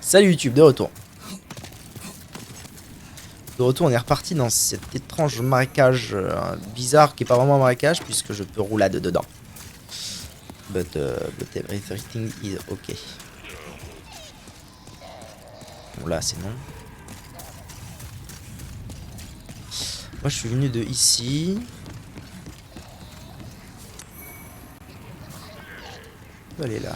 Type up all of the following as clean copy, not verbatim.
Salut YouTube, de retour. De retour, on est reparti dans cet étrange marécage bizarre qui est pas vraiment un marécage puisque je peux roulade dedans. But everything is okay. Bon là c'est non. Moi je suis venu de ici. On va aller là.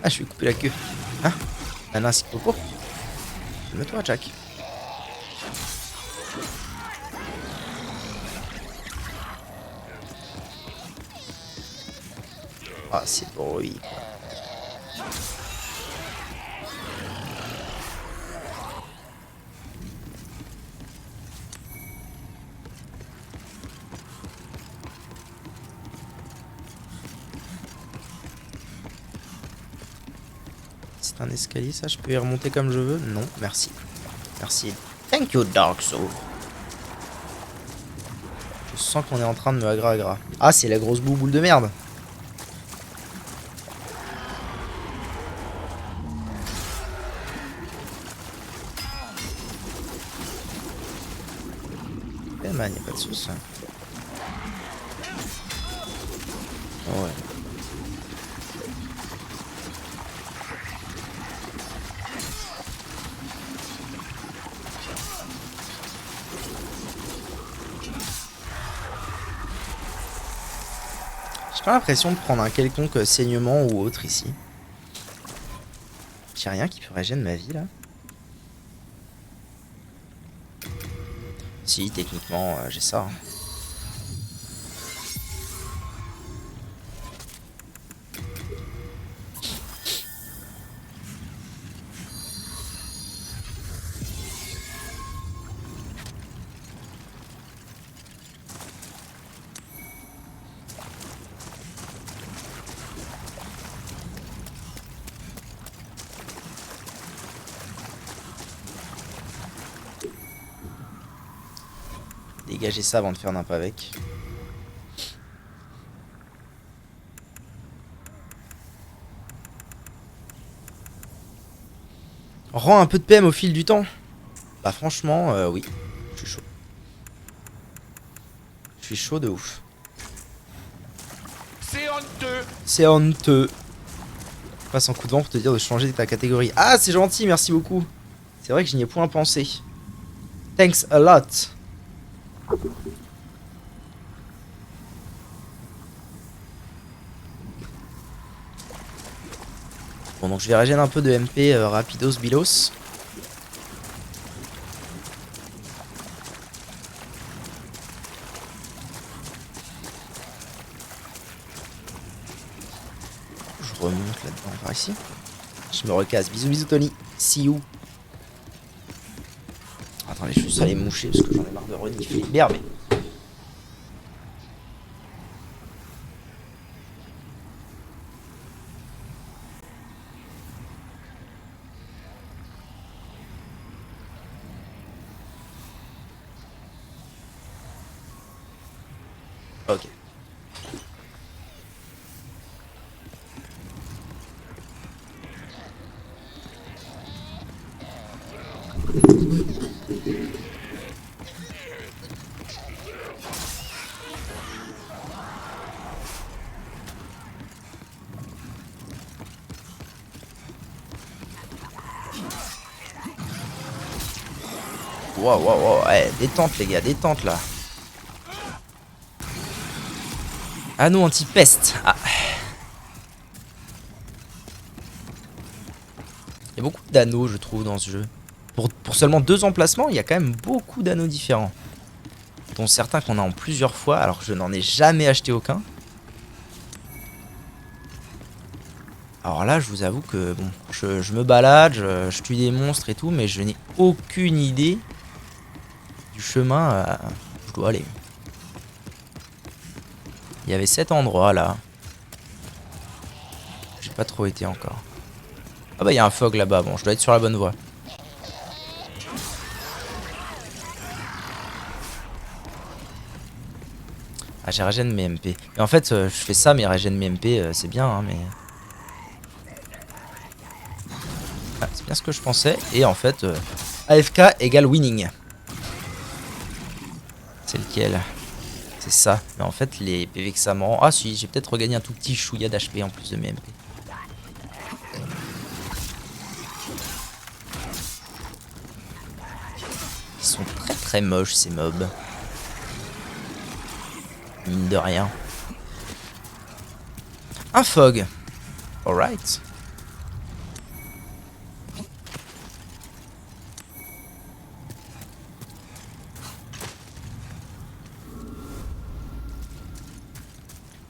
Ah je vais couper la queue. Hein? Un ainsi popo. Calme-toi Jack. Ah c'est bruit quoi. C'est un escalier ça, je peux y remonter comme je veux? Non, merci. Merci. Thank you Dark Soul. Je sens qu'on est en train de me agra. Ah c'est la grosse boule de merde. Eh man, y'a pas de sauce. Oh ouais. J'ai pas l'impression de prendre un quelconque saignement ou autre ici. J'ai rien qui pourrait gêner ma vie là. Si, techniquement, j'ai ça. Dégager ça avant de faire nimp avec. Rends un peu de PM au fil du temps. Bah franchement, oui. Je suis chaud. Je suis chaud de ouf. C'est honteux. C'est honteux. Je passe un coup de vent pour te dire de changer ta catégorie. Ah, c'est gentil, merci beaucoup. C'est vrai que je n'y ai point pensé. Thanks a lot. Bon, donc je vais régénérer un peu de MP rapidos bilos. Je remonte là-dedans, par ici. Je me recasse. Bisous, bisous, Tony. See you. Attendez, je vais juste aller moucher parce que j'en ai marre de renifler l'herbe. Ok. Waouh, waouh, waouh. Ouais, détente, les gars, détente là. Anneau anti-peste. Ah. Il y a beaucoup d'anneaux, je trouve, dans ce jeu. Pour seulement 2 emplacements, il y a quand même beaucoup d'anneaux différents. Dont certains qu'on a en plusieurs fois, alors que je n'en ai jamais acheté aucun. Alors là, je vous avoue que, bon, je me balade, je tue des monstres et tout, mais je n'ai aucune idée du chemin où je dois aller. Il y avait cet endroit là. J'ai pas trop été encore. Ah bah il y a un fog là-bas, bon je dois être sur la bonne voie. Ah j'ai régène mes MP. Mais en fait je fais ça mais régène mes MP c'est bien hein mais... bien ce que je pensais. Et en fait, AFK égale winning. C'est lequel? C'est ça. Mais en fait, les PV que ça me rend... Ah si, j'ai peut-être regagné un tout petit chouïa d'HP en plus de mes MP. Ils sont très très moches ces mobs. Mine de rien. Un fog. Alright.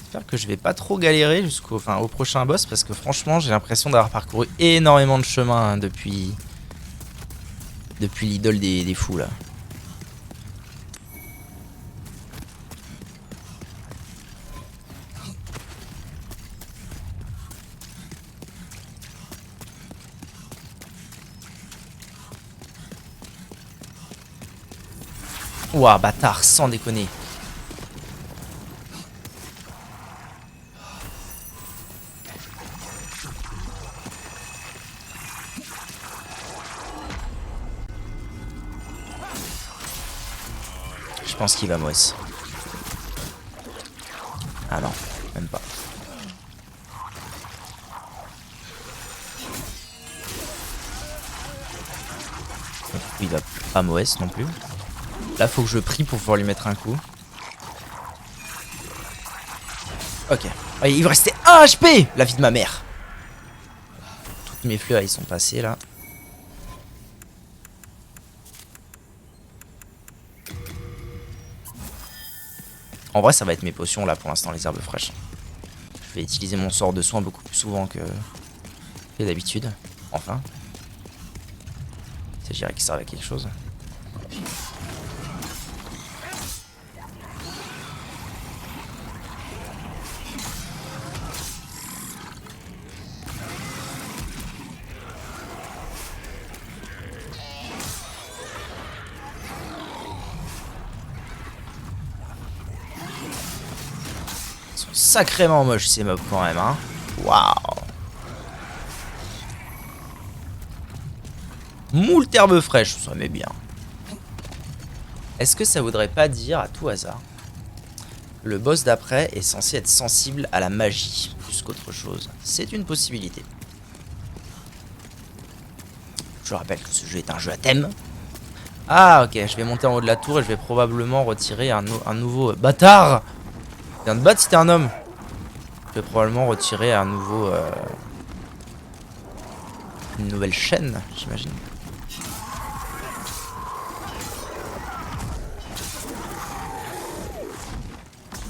J'espère que je vais pas trop galérer jusqu'au au prochain boss parce que franchement j'ai l'impression d'avoir parcouru énormément de chemin hein, depuis l'idole des fous là. Ouah bâtard sans déconner. Je pense qu'il va Moès. Ah non, même pas. Il va pas Moès non plus. Là faut que je prie pour pouvoir lui mettre un coup. Ok. Ah, il va rester 1 HP. La vie de ma mère. Toutes mes fleurs ils sont passés là. En vrai, ça va être mes potions là pour l'instant, les herbes fraîches. Je vais utiliser mon sort de soin beaucoup plus souvent que d'habitude. Enfin. Il s'agirait qu'il serve à quelque chose. Sacrément moche ces mobs quand même hein. Waouh. Moult herbes fraîches, ça met bien. Est-ce que ça voudrait pas dire à tout hasard le boss d'après est censé être sensible à la magie plus qu'autre chose? C'est une possibilité. Je rappelle que ce jeu est un jeu à thème. Ah ok, je vais monter en haut de la tour et je vais probablement retirer un nouveau... Bâtard! Viens de battre si t'es un homme. Je vais probablement retirer un nouveau... une nouvelle chaîne, j'imagine.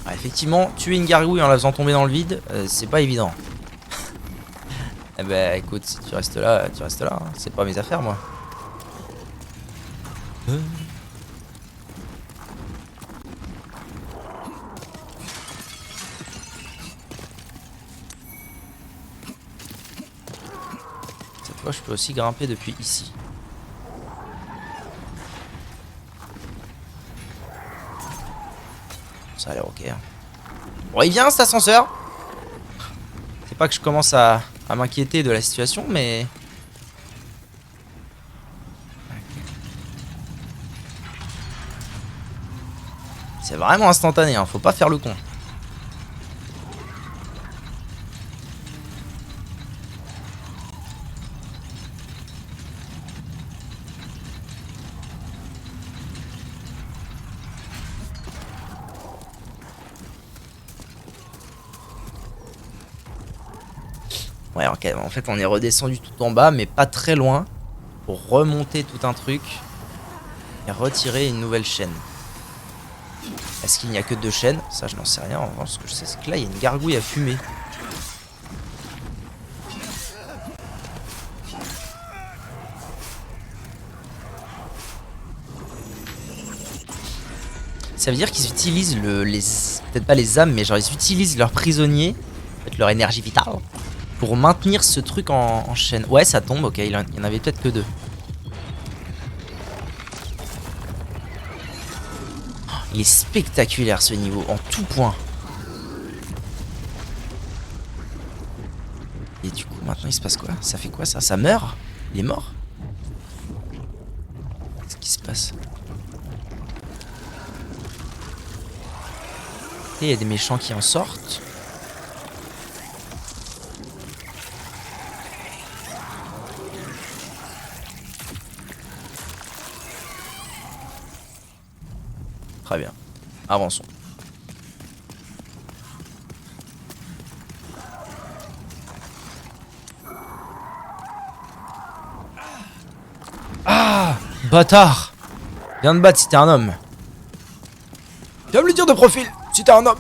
Ah, effectivement, tuer une gargouille en la faisant tomber dans le vide, c'est pas évident. Eh ben écoute, si tu restes là, tu restes là. Hein. C'est pas mes affaires, moi. Cette fois, je peux aussi grimper depuis ici. Ça a l'air ok. Hein. Bon, il vient cet ascenseur. C'est pas que je commence à m'inquiéter de la situation, mais... C'est vraiment instantané, hein. Faut pas faire le con. Ouais, ok, en fait on est redescendu tout en bas, mais pas très loin, pour remonter tout un truc et retirer une nouvelle chaîne. Est-ce qu'il n'y a que 2 chaînes? Ça je n'en sais rien, en revanche ce que je sais c'est que là il y a une gargouille à fumer. Ça veut dire qu'ils utilisent peut-être pas les âmes, mais genre ils utilisent leurs prisonniers, en fait, leur énergie vitale, pour maintenir ce truc en chaîne. Ouais, ça tombe, ok, il y en avait peut-être que 2. Oh, il est spectaculaire ce niveau, en tout point. Et du coup, maintenant il se passe quoi? Ça fait quoi ça? Ça meurt? Il est mort? Qu'est-ce qui se passe? Et il y a des méchants qui en sortent. Très bien. Avançons. Ah! Bâtard! Viens te battre si t'es un homme. Viens me le dire de profil si t'es un homme.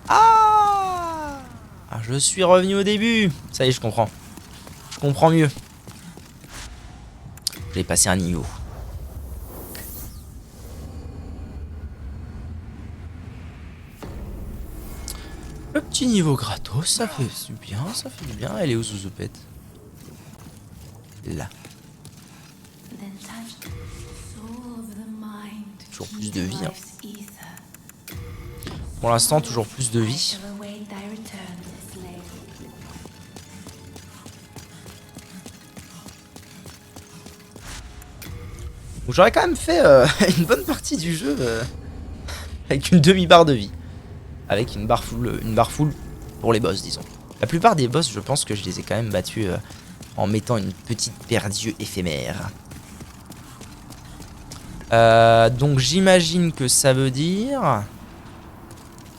Ah, je suis revenu au début. Ça y est, je comprends. Je comprends mieux. J'ai passé un niveau. Le petit niveau gratos, ça fait du bien, ça fait du bien. Elle est où, Zouzopette? Là. Toujours plus de vie. Hein. Pour l'instant, toujours plus de vie. J'aurais quand même fait une bonne partie du jeu avec une demi-barre de vie. Avec une barre full pour les boss, disons. La plupart des boss, je pense que je les ai quand même battus en mettant une petite paire d'yeux éphémère. Donc j'imagine que ça veut dire...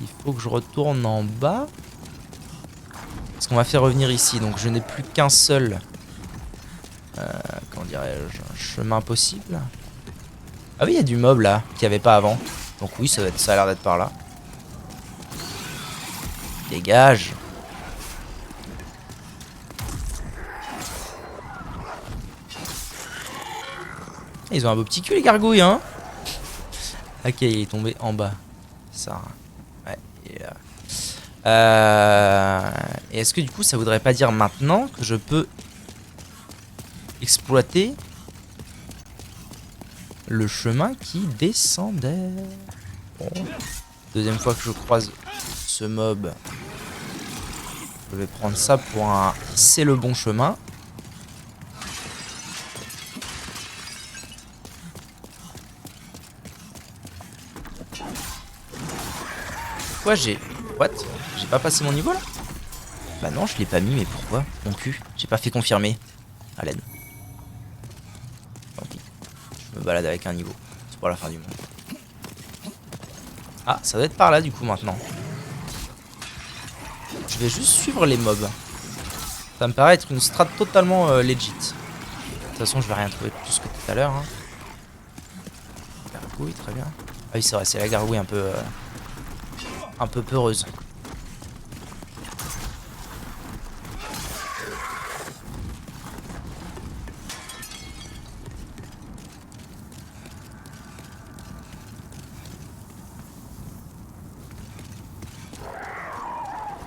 Il faut que je retourne en bas. Parce qu'on m'a fait revenir ici, donc je n'ai plus qu'un seul... comment dirais-je, chemin possible. Ah oui, il y a du mob là, qu'il n'y avait pas avant. Donc oui, ça a l'air d'être par là. Dégage. Ils ont un beau petit cul les gargouilles, hein. Ok, il est tombé en bas. Ça. Ouais, il est là. Et est-ce que du coup ça voudrait pas dire maintenant que je peux exploiter le chemin qui descendait? Bon. Deuxième fois que je croise ce mob, je vais prendre ça pour un c'est le bon chemin. Quoi j'ai... What? J'ai pas passé mon niveau là? Bah non, je l'ai pas mis, mais pourquoi? Mon cul, j'ai pas fait confirmer. À l'aide. Tant pis. Je me balade avec un niveau. C'est pas la fin du monde. Ah, ça doit être par là du coup maintenant. Je vais juste suivre les mobs. Ça me paraît être une strat totalement legit. De toute façon, je vais rien trouver de plus que tout à l'heure. Hein. Gargouille, très bien. Ah oui, c'est vrai, c'est la gargouille un peu peureuse.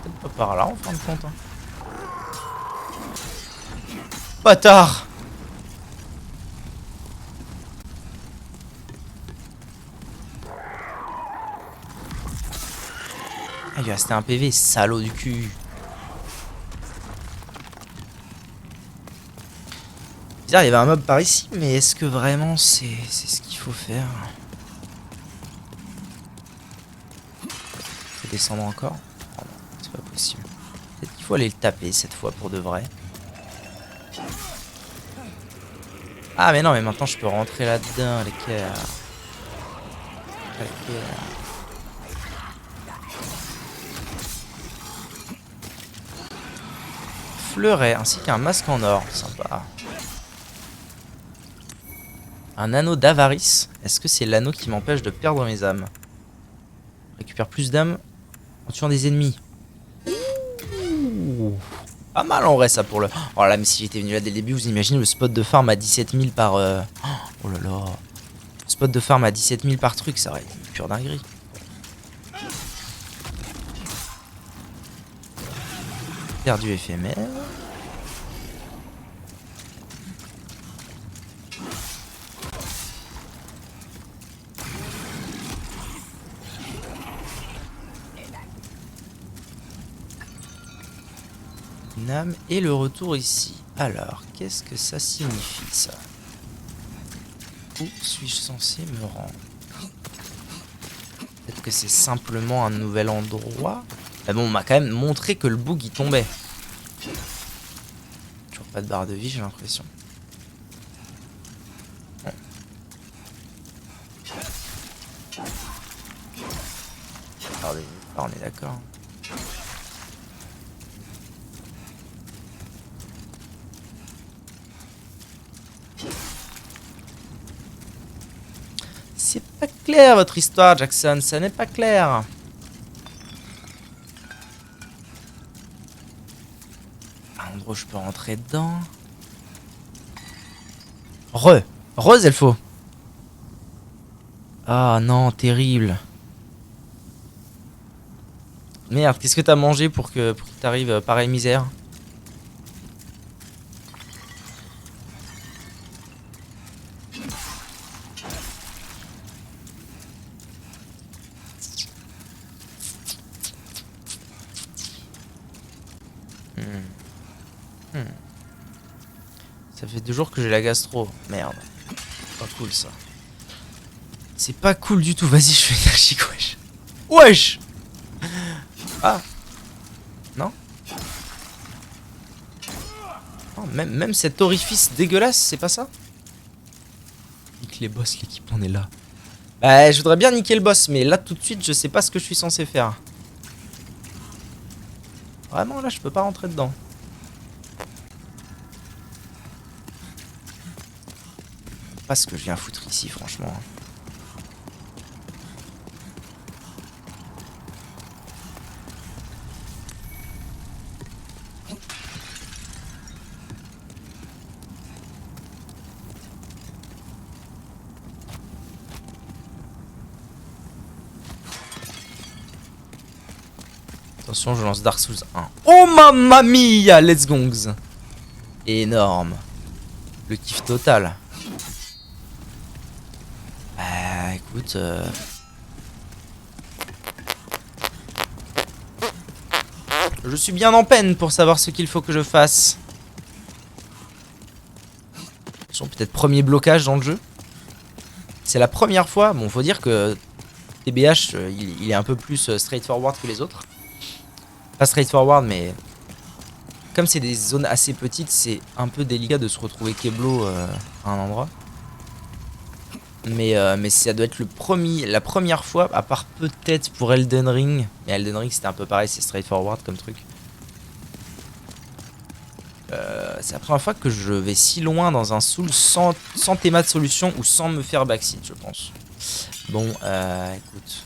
Peut-être pas par là en fin de compte. Hein. Bâtard! Ah, il lui restait un PV, salaud du cul. Bizarre, il y avait un mob par ici, mais est-ce que vraiment c'est ce qu'il faut faire? Faut descendre encore? Oh non, c'est pas possible. Peut-être qu'il faut aller le taper cette fois pour de vrai. Ah mais non, mais maintenant je peux rentrer là-dedans, les cœurs. Fleuret, ainsi qu'un masque en or, sympa. Un anneau d'avarice. Est-ce que c'est l'anneau qui m'empêche de perdre mes âmes? Récupère plus d'âmes en tuant des ennemis. Ouh. Pas mal en vrai ça pour le... Oh là, mais si j'étais venu là dès le début, vous imaginez le spot de farm à 17 000 par... Oh là là. Spot de farm à 17 000 par truc, ça aurait été une pure dinguerie. Perdu éphémère. une âme et le retour ici. Alors, qu'est-ce que ça signifie ça? Où suis-je censé me rendre? Peut-être que c'est simplement un nouvel endroit. Mais bon, on m'a quand même montré que le bug il tombait. Toujours pas de barre de vie, j'ai l'impression. Bon. On est d'accord. C'est pas clair votre histoire, Jackson, ça n'est pas clair. Un endroit où je peux rentrer dedans. Rose, elle faut. Ah non, terrible. Merde, qu'est-ce que t'as mangé pour que t'arrives pareille misère? Ça fait 2 jours que j'ai la gastro. Merde. Pas cool ça. C'est pas cool du tout. Vas-y, je suis énergique, wesh. Wesh. Ah. Non. Non, même cet orifice dégueulasse, c'est pas ça? Nique les boss, l'équipe, on est là. Bah, je voudrais bien niquer le boss, mais là, tout de suite, je sais pas ce que je suis censé faire. Vraiment, là, je peux pas rentrer dedans. Pas ce que je viens foutre ici, franchement. Attention, je lance Dark Souls 1. Oh mamma mia, let's gongs. Énorme. Le kiff total. Bah écoute... Je suis bien en peine pour savoir ce qu'il faut que je fasse. Attention, peut-être premier blocage dans le jeu. C'est la première fois. Bon, faut dire que TBH, il est un peu plus straightforward que les autres. Pas straightforward, mais comme c'est des zones assez petites, c'est un peu délicat de se retrouver Keblo à un endroit. Mais ça doit être la première fois, à part peut-être pour Elden Ring. Mais Elden Ring, c'était un peu pareil, c'est straightforward comme truc. C'est la première fois que je vais si loin dans un Soul sans théma de solution ou sans me faire backseat, je pense. Bon, écoute.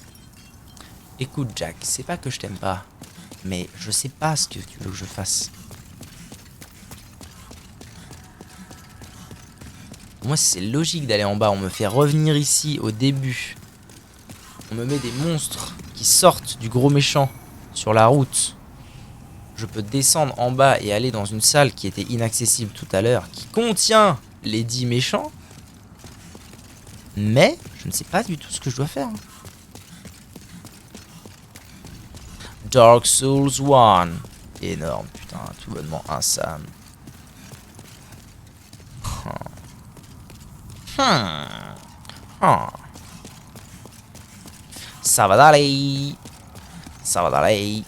Écoute, Jack, c'est pas que je t'aime pas. Mais je sais pas ce que tu veux que je fasse. Moi, c'est logique d'aller en bas. On me fait revenir ici au début. On me met des monstres qui sortent du gros méchant sur la route. Je peux descendre en bas et aller dans une salle qui était inaccessible tout à l'heure, qui contient les 10 méchants. Mais je ne sais pas du tout ce que je dois faire. Dark Souls 1. Énorme, putain, tout bonnement un Sam. Ça va d'aller. Ça va d'aller.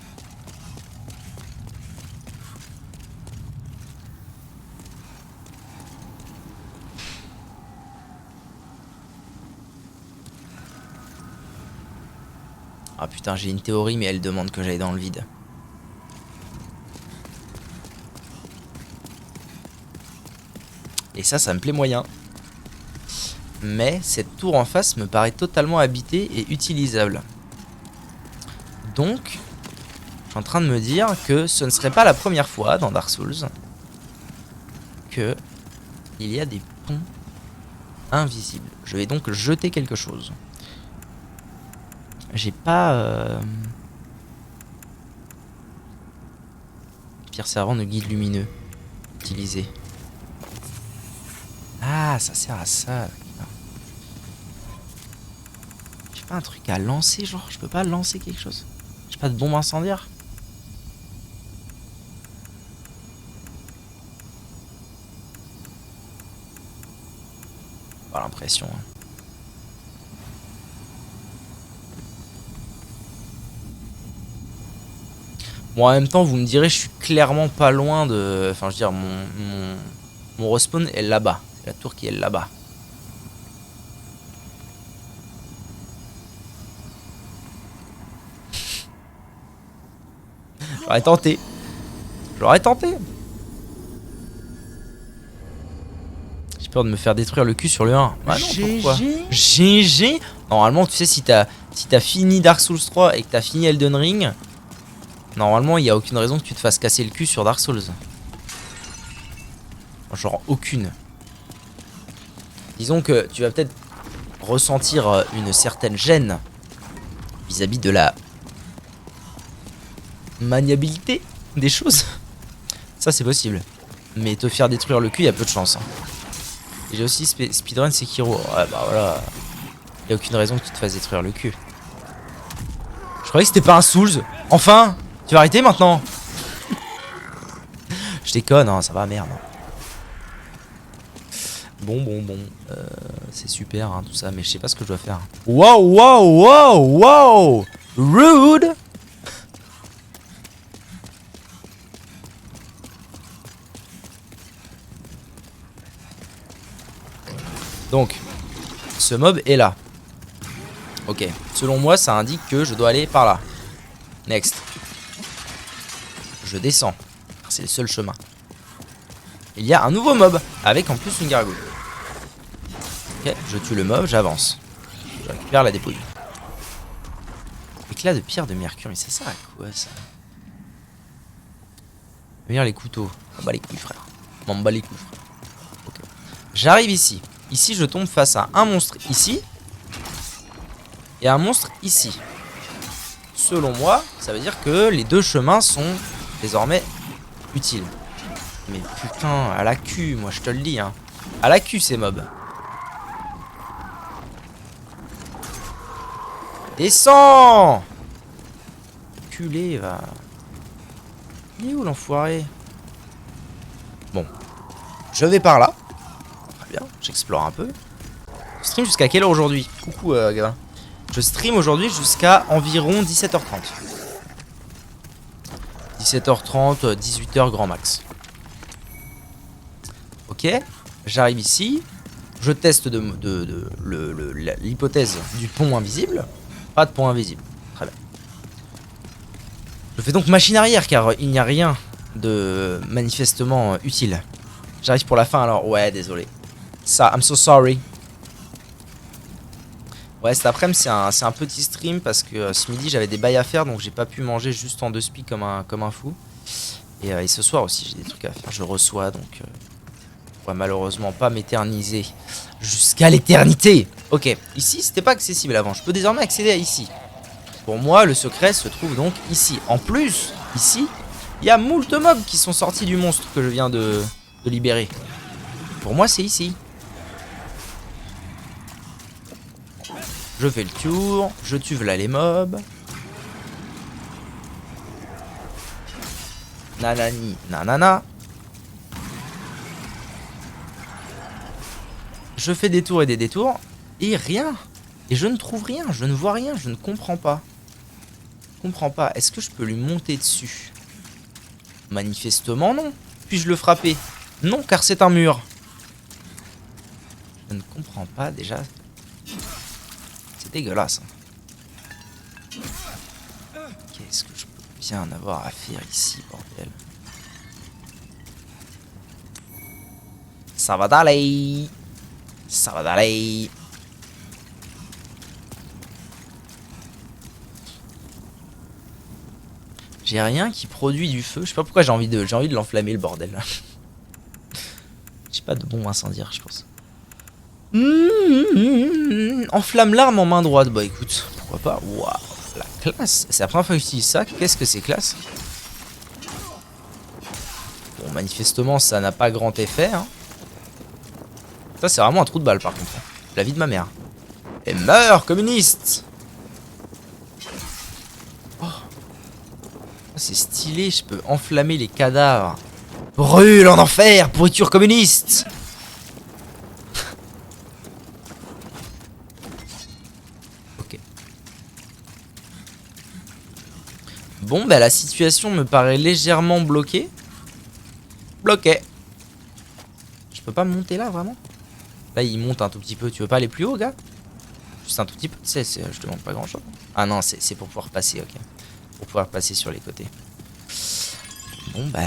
Ah putain, j'ai une théorie, mais elle demande que j'aille dans le vide. Et ça me plaît moyen. Mais cette tour en face me paraît totalement habitée et utilisable. Donc, je suis en train de me dire que ce ne serait pas la première fois dans Dark Souls que il y a des ponts invisibles. Je vais donc jeter quelque chose. J'ai pas... Pierre servant de guide lumineux. Utilisé. Ah, ça sert à ça. J'ai pas un truc à lancer, genre, je peux pas lancer quelque chose. J'ai pas de bombe incendiaire. Pas l'impression. Hein. Bon, en même temps, vous me direz, je suis clairement pas loin de... Enfin, je veux dire, mon respawn est là-bas. C'est la tour qui est là-bas. J'aurais tenté. J'aurais tenté. J'ai peur de me faire détruire le cul sur le 1. Ah non, pourquoi ? GG. Normalement, tu sais, si t'as fini Dark Souls 3 et que t'as fini Elden Ring, normalement, il n'y a aucune raison que tu te fasses casser le cul sur Dark Souls. Genre, aucune. Disons que tu vas peut-être ressentir une certaine gêne vis-à-vis de la maniabilité des choses. Ça, c'est possible. Mais te faire détruire le cul, il y a peu de chance. Hein. Et j'ai aussi speedrun Sekiro. Ouais, bah voilà. Il n'y a aucune raison que tu te fasses détruire le cul. Je croyais que c'était pas un Souls. Enfin, tu vas arrêter maintenant. Je déconne, hein, ça va, merde. Bon. C'est super, hein, tout ça, mais je sais pas ce que je dois faire. Wow. Rude. Donc, ce mob est là. Ok. Selon moi, ça indique que je dois aller par là. Next. Je descends. C'est le seul chemin. Il y a un nouveau mob, avec en plus une gargouille. Ok, je tue le mob, j'avance. Je récupère la dépouille. Éclat de pierre de mercure, mais ça sert à quoi ça? Venir les couteaux. M'en bats les couilles, frère. M'en bats les couilles, frère. Ok. J'arrive ici. Ici, je tombe face à un monstre ici. Et un monstre ici. Selon moi, ça veut dire que les deux chemins sont désormais utiles. Mais putain, à la cul, moi je te le dis, hein. À la cul ces mobs. Descends! Culé, va. Il est où l'enfoiré? Bon. Je vais par là. Très bien, j'explore un peu. Je stream jusqu'à quelle heure aujourd'hui? Coucou, gars. Je stream aujourd'hui jusqu'à environ 17h30. 17h30, 18h grand max. Ok, j'arrive ici. Je teste l'hypothèse du pont invisible. Pas de pont invisible. Très bien. Je fais donc machine arrière car il n'y a rien de manifestement utile. J'arrive pour la fin alors. Ouais, désolé. Ça, I'm so sorry. Ouais, cet après-midi c'est un petit stream parce que ce midi j'avais des bails à faire donc j'ai pas pu manger juste en 2 spi comme un fou. Et ce soir aussi j'ai des trucs à faire. Je reçois donc je pourrais malheureusement pas m'éterniser jusqu'à l'éternité. Ok, ici c'était pas accessible avant. Je peux désormais accéder à ici. Pour moi le secret se trouve donc ici. En plus, ici, il y a moult mobs qui sont sortis du monstre que je viens de libérer. Pour moi c'est ici. Je fais le tour, je tue là les mobs. Nanani, nanana. Je fais des tours et des détours. Et rien. Et je ne trouve rien, je ne vois rien, je ne comprends pas. Je comprends pas. Est-ce que je peux lui monter dessus? Manifestement non. Puis-je le frapper? Non, car c'est un mur. Je ne comprends pas déjà. C'est dégueulasse. Qu'est-ce que je peux bien avoir à faire ici, bordel? Ça va d'aller. Ça va d'aller. J'ai rien qui produit du feu. Je sais pas pourquoi j'ai envie de l'enflammer le bordel. J'ai pas de bombe incendiaire, je pense. Enflamme l'arme en main droite. Bah écoute, pourquoi pas. Waouh, la classe. C'est la première fois que j'utilise ça. Qu'est-ce que c'est classe? Bon, manifestement, ça n'a pas grand effet. Hein. Ça, c'est vraiment un trou de balle par contre. La vie de ma mère. Et meurs, communiste! Oh. C'est stylé, je peux enflammer les cadavres. Brûle en enfer, pourriture communiste! Bon, bah la situation me paraît légèrement bloquée. Bloqué. Je peux pas monter là, vraiment? Là, il monte un tout petit peu. Tu veux pas aller plus haut, gars? Juste un tout petit peu. Tu sais, je te demande pas grand-chose. Ah non, c'est pour pouvoir passer, ok. Pour pouvoir passer sur les côtés. Bon, bah...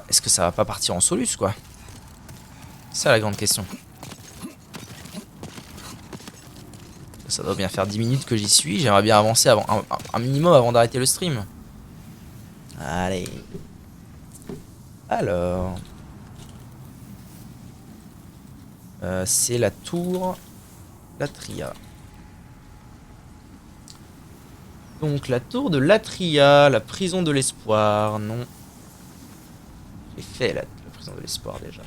Est-ce que ça va pas partir en solus, quoi? C'est ça la grande question. Ça doit bien faire 10 minutes que j'y suis. J'aimerais bien avancer avant, un minimum avant d'arrêter le stream. Allez. Alors... c'est la tour Latria. Donc la tour de Latria, la prison de l'espoir. Non. J'ai fait la prison de l'espoir déjà.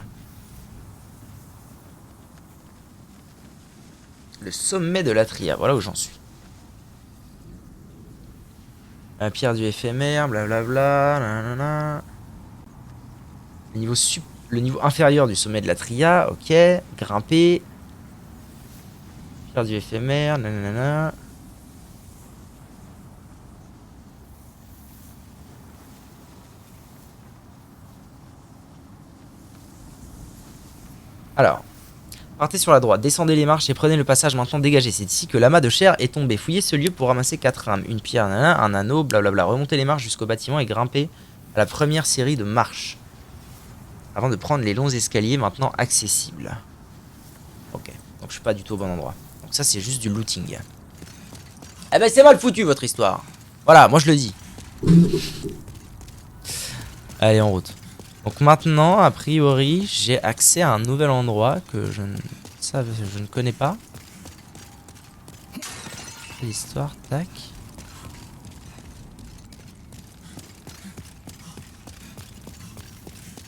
Le sommet de Latria, voilà où j'en suis. La pierre du éphémère, blablabla. Nanana. Le niveau inférieur du sommet de Latria, ok. Grimper. Pierre du éphémère, nanana. Alors, partez sur la droite, descendez les marches et prenez le passage maintenant dégagé. C'est ici que l'amas de chair est tombé. Fouillez ce lieu pour ramasser 4 rames, une pierre, nanana, un anneau, blablabla. Remontez les marches jusqu'au bâtiment et grimpez à la première série de marches. Avant de prendre les longs escaliers maintenant accessibles. Ok, donc je suis pas du tout au bon endroit. Donc ça c'est juste du looting. Eh ben c'est mal foutu votre histoire. Voilà, moi je le dis. Allez, en route. Donc maintenant, a priori, j'ai accès à un nouvel endroit que je ne connais pas. L'histoire, tac.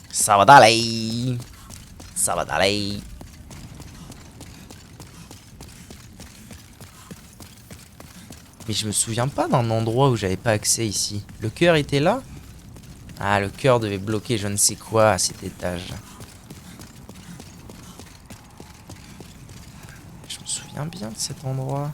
Ça va d'aller. Ça va d'aller. Mais je me souviens pas d'un endroit où j'avais pas accès ici. Le cœur était là? Ah, le cœur devait bloquer je ne sais quoi à cet étage. Je me souviens bien de cet endroit.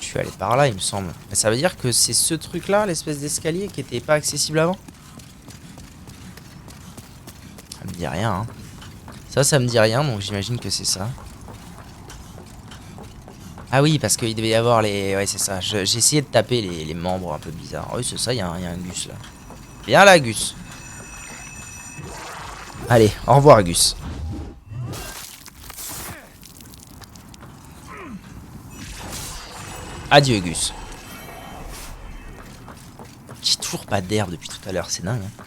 Je suis allé par là, il me semble. Mais ça veut dire que c'est ce truc-là, l'espèce d'escalier, qui était pas accessible avant? Ça me dit rien, hein. Ça me dit rien, donc j'imagine que c'est ça. Ah oui, parce qu'il devait y avoir les... Ouais, c'est ça. J'ai essayé de taper les membres un peu bizarres. Oui, c'est ça, il y a un Gus, là. Viens là, Gus. Allez, au revoir, Gus. Adieu, Gus. J'ai toujours pas d'herbe depuis tout à l'heure, c'est dingue, hein.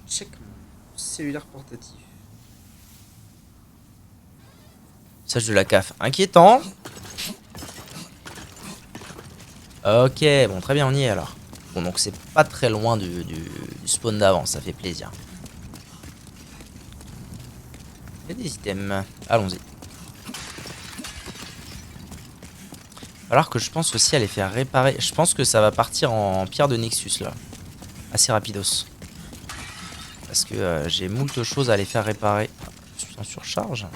Check mon cellulaire portatif. Sage de la CAF. Inquiétant. Ok, bon, très bien, on y est alors. Bon, donc c'est pas très loin du spawn d'avant, ça fait plaisir. Il y a des items. Allons-y. Alors que je pense aussi à les faire réparer. Je pense que ça va partir en pierre de Nexus là. Assez rapidos. Parce que j'ai moult choses à les faire réparer. Je suis en surcharge.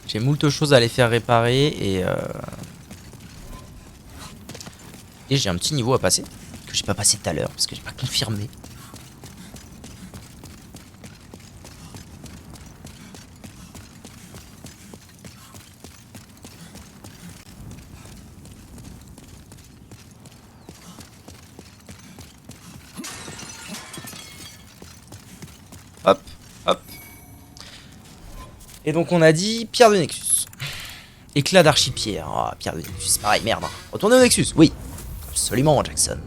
J'ai moult choses à les faire réparer et j'ai un petit niveau à passer. Que j'ai pas passé tout à l'heure parce que j'ai pas confirmé. Hop, hop. Et donc on a dit pierre de Nexus. Éclat d'archipierre. Oh, pierre de Nexus, c'est pareil, merde. Retournez au Nexus, oui. Absolument, Jackson.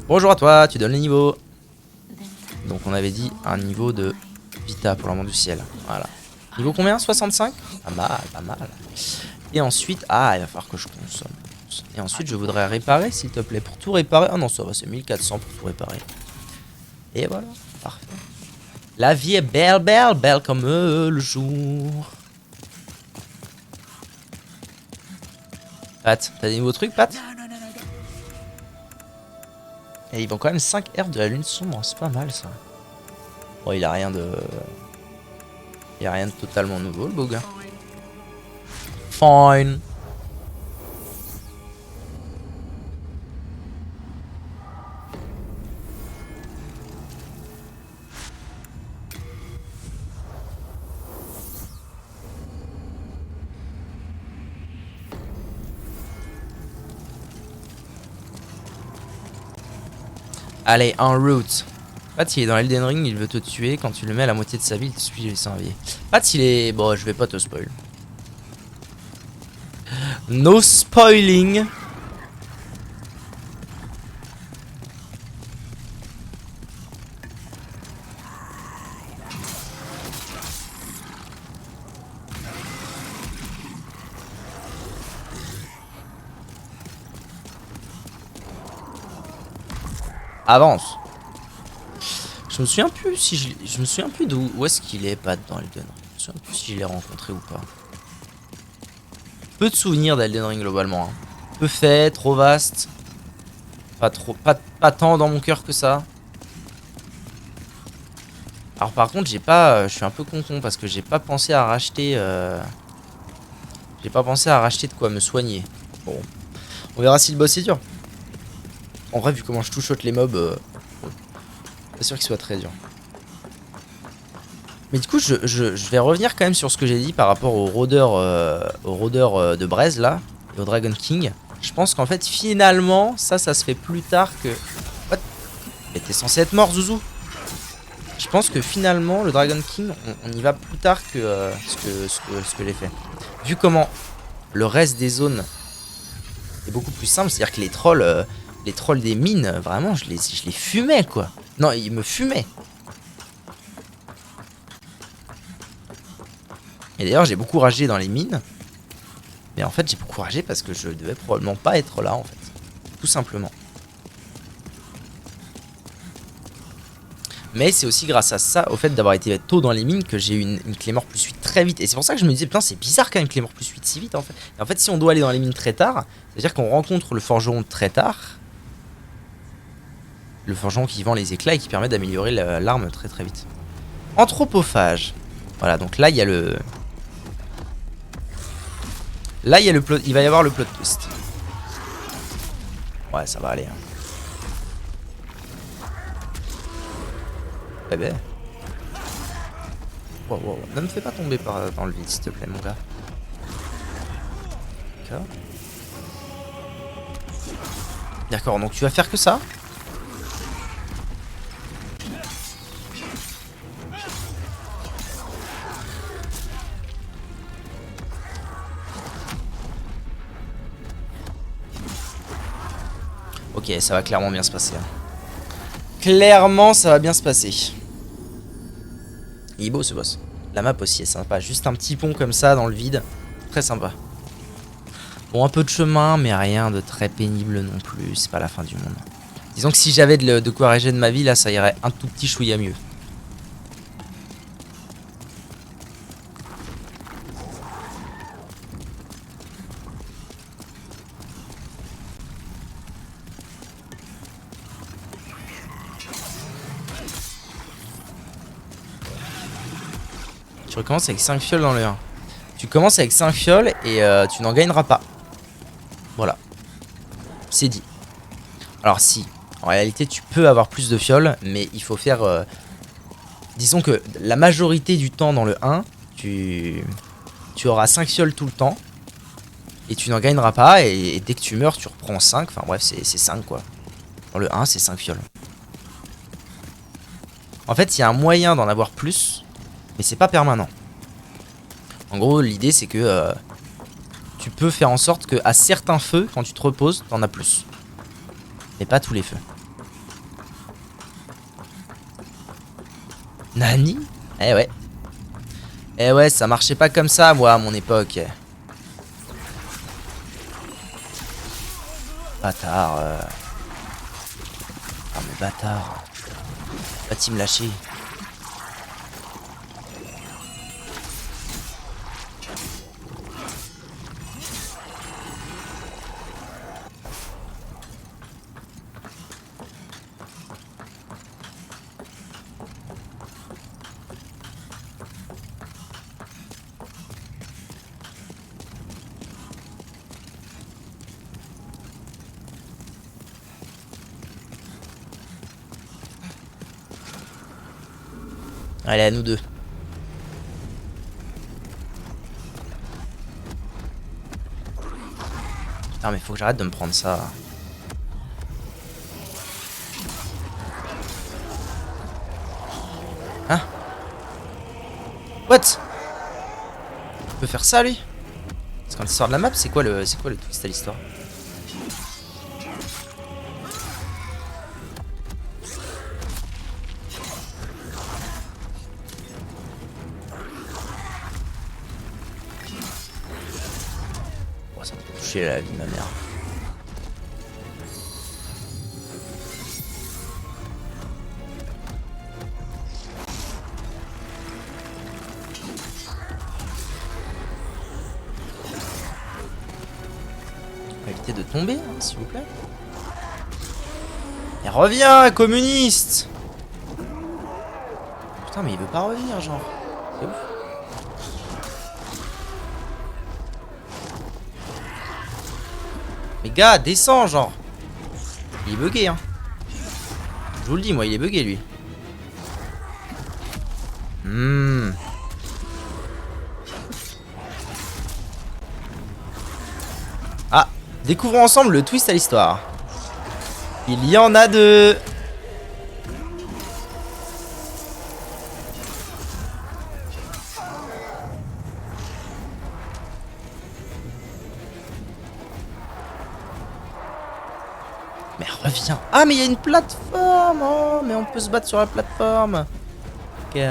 Bonjour à toi, tu donnes les niveaux. Donc on avait dit un niveau de Vita pour l'amour du ciel. Voilà. Niveau combien? 65? Pas mal, pas mal. Et ensuite, ah, il va falloir que je consomme. Et ensuite, je voudrais réparer, s'il te plaît. Pour tout réparer. Ah non, ça va, c'est 1400 pour tout réparer. Et voilà, parfait. La vie est belle, belle, belle comme le jour. Pat, t'as des nouveaux trucs, Pat? Et ils vont quand même 5 R de la lune sombre, c'est pas mal ça. Bon, il a rien de... Il a rien de totalement nouveau, le beau gars. Fine. Allez, en route. Pat, il est dans Elden Ring, il veut te tuer. Quand tu le mets à la moitié de sa vie, il te suit et s'en vient. Pat, il est... Bon, je vais pas te spoil. No spoiling. Avance. Je me souviens plus si je me souviens plus d'où où est-ce qu'il est Pat dans Elden Ring. Je me souviens plus si je l'ai rencontré ou pas. Peu de souvenirs d'Elden Ring globalement. Hein. Peu fait, trop vaste. Pas tant dans mon cœur que ça. Alors par contre j'ai pas. Je suis un peu con parce que j'ai pas pensé à racheter. J'ai pas pensé à racheter de quoi me soigner. Bon. On verra si le boss est dur. En vrai vu comment je touche les mobs. Pas sûr qu'il soit très dur. Mais du coup, je vais revenir quand même sur ce que j'ai dit par rapport au rôdeur de Braise là, et au Dragon King. Je pense qu'en fait, finalement, ça se fait plus tard que. What? Mais t'es censé être mort, Zouzou. Je pense que finalement, le Dragon King, on y va plus tard que ce que j'ai fait. Vu comment le reste des zones est beaucoup plus simple, c'est-à-dire que les trolls des mines, vraiment, je les fumais quoi. Non, ils me fumaient. Et d'ailleurs j'ai beaucoup ragé dans les mines. Mais en fait j'ai beaucoup ragé parce que je devais probablement pas être là en fait. Tout simplement. Mais c'est aussi grâce à ça, au fait d'avoir été tôt dans les mines, que j'ai eu une Claymore plus 8 très vite. Et c'est pour ça que je me disais, putain c'est bizarre quand même Claymore plus 8 si vite en fait. Et en fait si on doit aller dans les mines très tard, c'est-à-dire qu'on rencontre le forgeron très tard. Le forgeron qui vend les éclats et qui permet d'améliorer l'arme très très vite. Anthropophage. Voilà donc là il y a le... Là, il va y avoir le plot twist. Ouais, ça va aller. Hein. Eh ben. Wow, wow. Ne me fais pas tomber dans le vide, s'il te plaît, mon gars. D'accord. D'accord, donc tu vas faire que ça. Ok, ça va clairement bien se passer. Hein. Clairement, ça va bien se passer. Il est beau ce boss. La map aussi est sympa. Juste un petit pont comme ça dans le vide. Très sympa. Bon, un peu de chemin, mais rien de très pénible non plus. C'est pas la fin du monde. Disons que si j'avais de quoi régénérer de ma vie, là, ça irait un tout petit chouïa mieux. Tu recommences avec 5 fioles dans le 1. Tu commences avec 5 fioles et tu n'en gagneras pas. Voilà. C'est dit. Alors si, en réalité tu peux avoir plus de fioles, mais il faut faire... disons que la majorité du temps dans le 1, tu auras 5 fioles tout le temps. Et tu n'en gagneras pas, et dès que tu meurs, tu reprends 5. Enfin bref, c'est 5 quoi. Dans le 1, c'est 5 fioles. En fait, il y a un moyen d'en avoir plus, mais c'est pas permanent. En gros, l'idée c'est que tu peux faire en sorte qu'à certains feux, quand tu te reposes, t'en as plus. Mais pas tous les feux. Nani? Eh ouais. Eh ouais, ça marchait pas comme ça, moi, à mon époque. Bâtard. Ah, mais bâtard. Va-t-il me lâcher? Allez, à nous deux. Putain, mais faut que j'arrête de me prendre ça. Hein? What? Il peut faire ça, lui? Parce que quand il sort de la map, c'est quoi le twist à l'histoire? Oh, ça me fait toucher la vie de ma mère. Éviter de tomber, hein, s'il vous plaît. Et reviens, communiste! Putain, mais il veut pas revenir, genre. C'est ouf. Mais gars, descends, genre. Il est bugué, hein. Je vous le dis, moi, il est bugué, lui. Ah, découvrons ensemble le twist à l'histoire. Il y en a deux. Mais reviens. Ah, mais il y a une plateforme. Oh, mais on peut se battre sur la plateforme. Ok. Je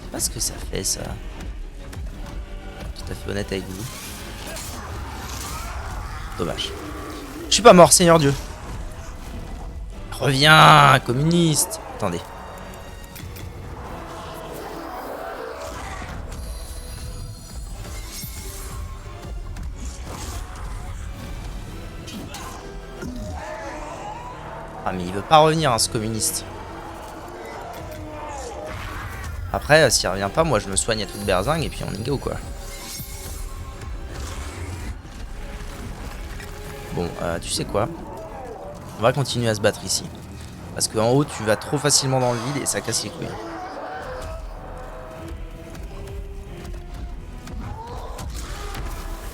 sais pas ce que ça fait, ça. Tout à fait honnête avec vous. Dommage. Je suis pas mort, Seigneur Dieu. Reviens, communiste. Attendez. Ah, mais il veut pas revenir, hein, ce communiste. Après, s'il revient pas, moi je me soigne à toute berzingue et puis on y go, quoi. Bon, tu sais quoi? On va continuer à se battre ici. Parce qu'en haut, tu vas trop facilement dans le vide et ça casse les couilles.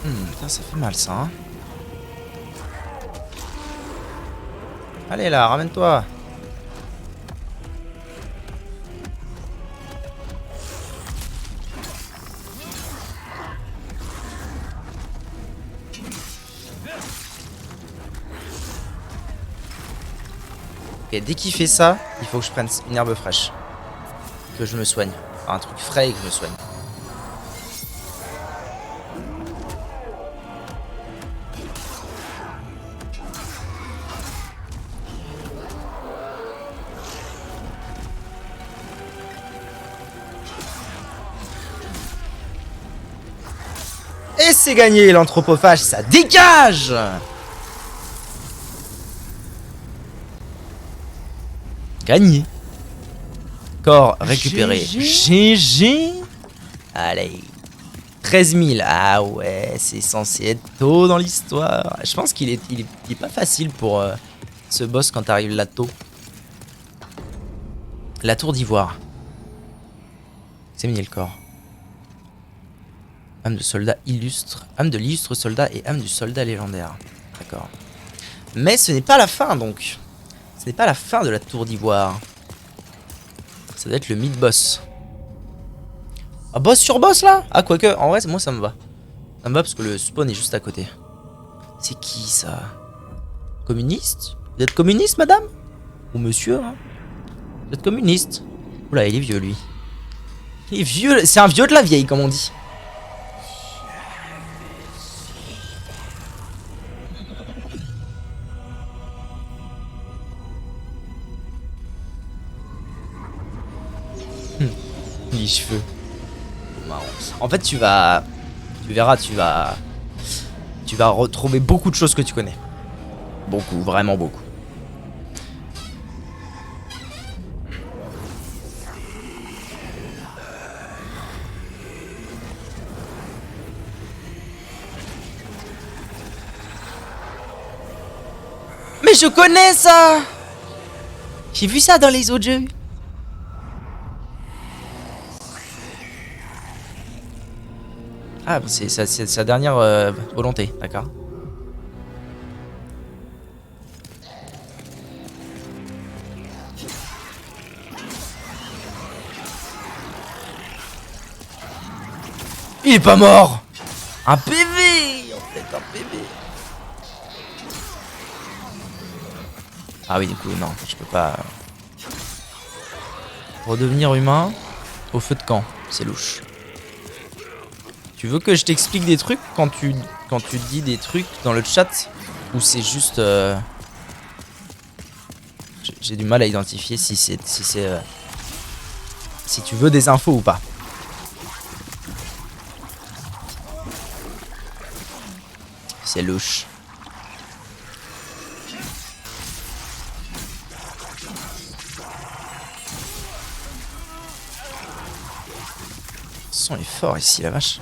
Putain, ça fait mal, ça, hein. Allez, là, ramène-toi. Ok, dès qu'il fait ça, il faut que je prenne une herbe fraîche. Que je me soigne. Enfin, un truc frais et que je me soigne. Et c'est gagné, l'anthropophage, ça dégage! Gagné. Corps récupéré. GG. Allez. 13 000. Ah ouais, c'est censé être tôt dans l'histoire. Je pense qu'il est pas facile pour ce boss quand t'arrives là tôt. La tour d'ivoire. Examinez le corps. Âme de soldat illustre. Âme de l'illustre soldat et âme du soldat légendaire. D'accord. Mais ce n'est pas la fin donc. Ce n'est pas la fin de la tour d'ivoire. Ça doit être le mid-boss. Ah, boss sur boss là? Ah, quoique, en vrai, moi ça me va. Ça me va parce que le spawn est juste à côté. C'est qui ça? Communiste? Vous êtes communiste, madame? Ou monsieur, hein? Vous êtes communiste? Oula, il est vieux lui. Il est vieux, c'est un vieux de la vieille, comme on dit. Les cheveux. Marrant. En fait, tu verras, tu vas retrouver beaucoup de choses que tu connais. Beaucoup, vraiment beaucoup. Mais je connais ça! J'ai vu ça dans les autres jeux. Ah, c'est sa dernière volonté, d'accord. Il est pas mort! Un PV! En fait, un PV. Ah oui, du coup, non, je peux pas... Redevenir humain au feu de camp, c'est louche. Tu veux que je t'explique des trucs quand tu dis des trucs dans le chat? Ou c'est juste... J'ai du mal à identifier si tu veux des infos ou pas. C'est louche. Le son est fort ici, la vache.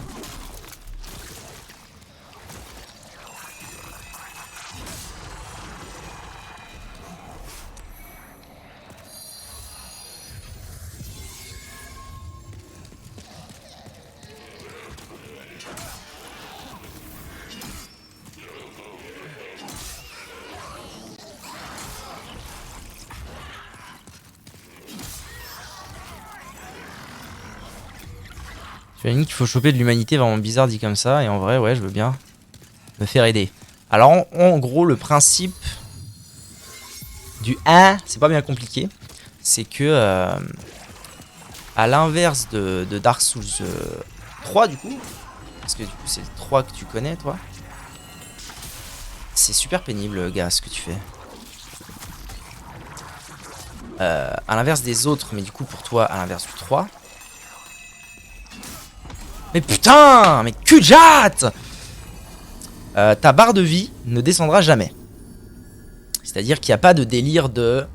Tu as dit qu'il faut choper de l'humanité vraiment bizarre dit comme ça. Et en vrai, ouais, je veux bien me faire aider. Alors, en gros, le principe du 1, c'est pas bien compliqué. C'est que, à l'inverse de Dark Souls 3, du coup, parce que du coup, c'est le 3 que tu connais, toi. C'est super pénible, gars, ce que tu fais. À l'inverse des autres, mais du coup, pour toi, à l'inverse du 3. Mais putain, mais cul de jatte! Ta barre de vie ne descendra jamais. C'est-à-dire qu'il n'y a pas de délire de